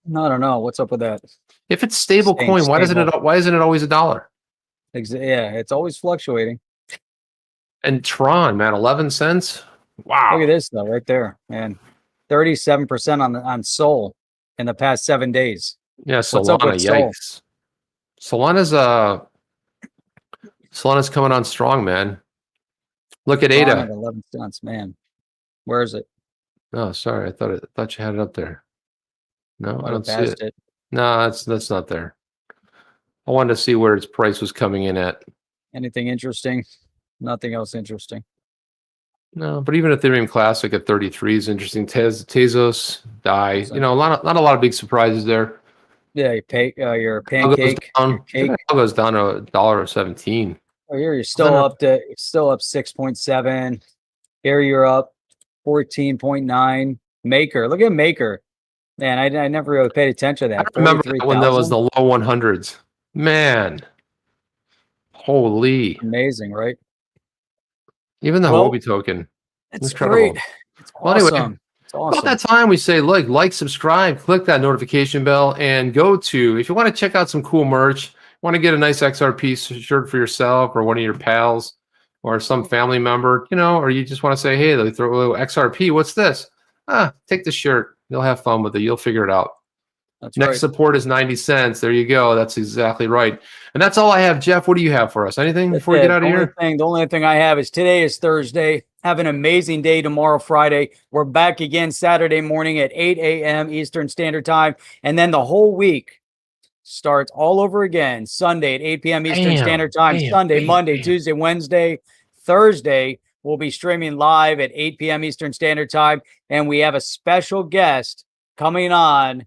I don't know. What's up with that? If it's stable coin, why isn't it always $1? Yeah, it's always fluctuating. And Tron, man, 11 cents. Wow. Look at this though, right there, man. 37% on Sol in the past 7 days. Yeah, Solana, yikes. Solana's coming on strong, man. Look at ADA. 11 cents, man. Where is it? Oh, sorry. I thought you had it up there. No, I don't see it. No, that's not there. I wanted to see where its price was coming in at. Anything interesting? Nothing else interesting. No, but even Ethereum Classic at 33 is interesting. Tezos, DAI, not a lot of big surprises there. Yeah, you pay your How goes pancake. down? Cake. How goes down to $1.17. Oh, here you're still up 6.7. Here you're up 14.9. Maker, look at Maker. Man, I never really paid attention to that. I remember that when that was 43,000. the low 100s. Man, holy! Amazing, right? Even the Well, Huobi token, It's incredible. great. It's Well, awesome. anyway, It's awesome. about that time we say like, subscribe, click that notification bell, and go to, if you want to check out some cool merch, want to get a nice XRP shirt for yourself or one of your pals or some family member, or you just want to say, hey, they throw a little XRP. What's this? Take the shirt. You'll have fun with it. You'll figure it out. That's Next right. support is 90 cents. There you go. That's exactly right. And that's all I have. Jeff, what do you have for us? Anything before we get out of here? The only thing I have is today is Thursday. Have an amazing day tomorrow, Friday. We're back again Saturday morning at 8 a.m. Eastern Standard Time. And then the whole week starts all over again. Sunday at 8 p.m. Eastern Standard Time. Sunday, Monday, Tuesday, Wednesday, Thursday. We'll be streaming live at 8 p.m. Eastern Standard Time. And we have a special guest coming on,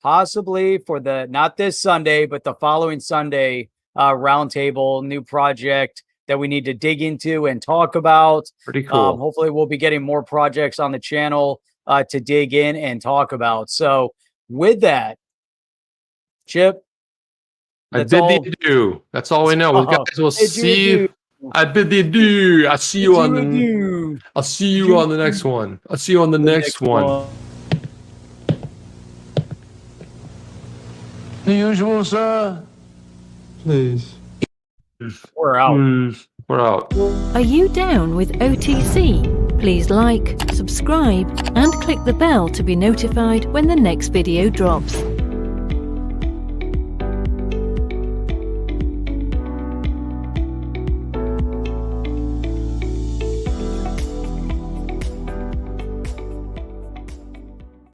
possibly for not this Sunday, but the following Sunday, roundtable, new project that we need to dig into and talk about. Pretty cool. Hopefully we'll be getting more projects on the channel to dig in and talk about. So with that, Chip, I bid thee adieu. That's all we know. Guys, we'll see you. I bid thee adieu. I'll see you on the next one. I'll see you on the next one. The usual, sir. Please. We're out. We're out. Are you down with OTC? Please like, subscribe, and click the bell to be notified when the next video drops.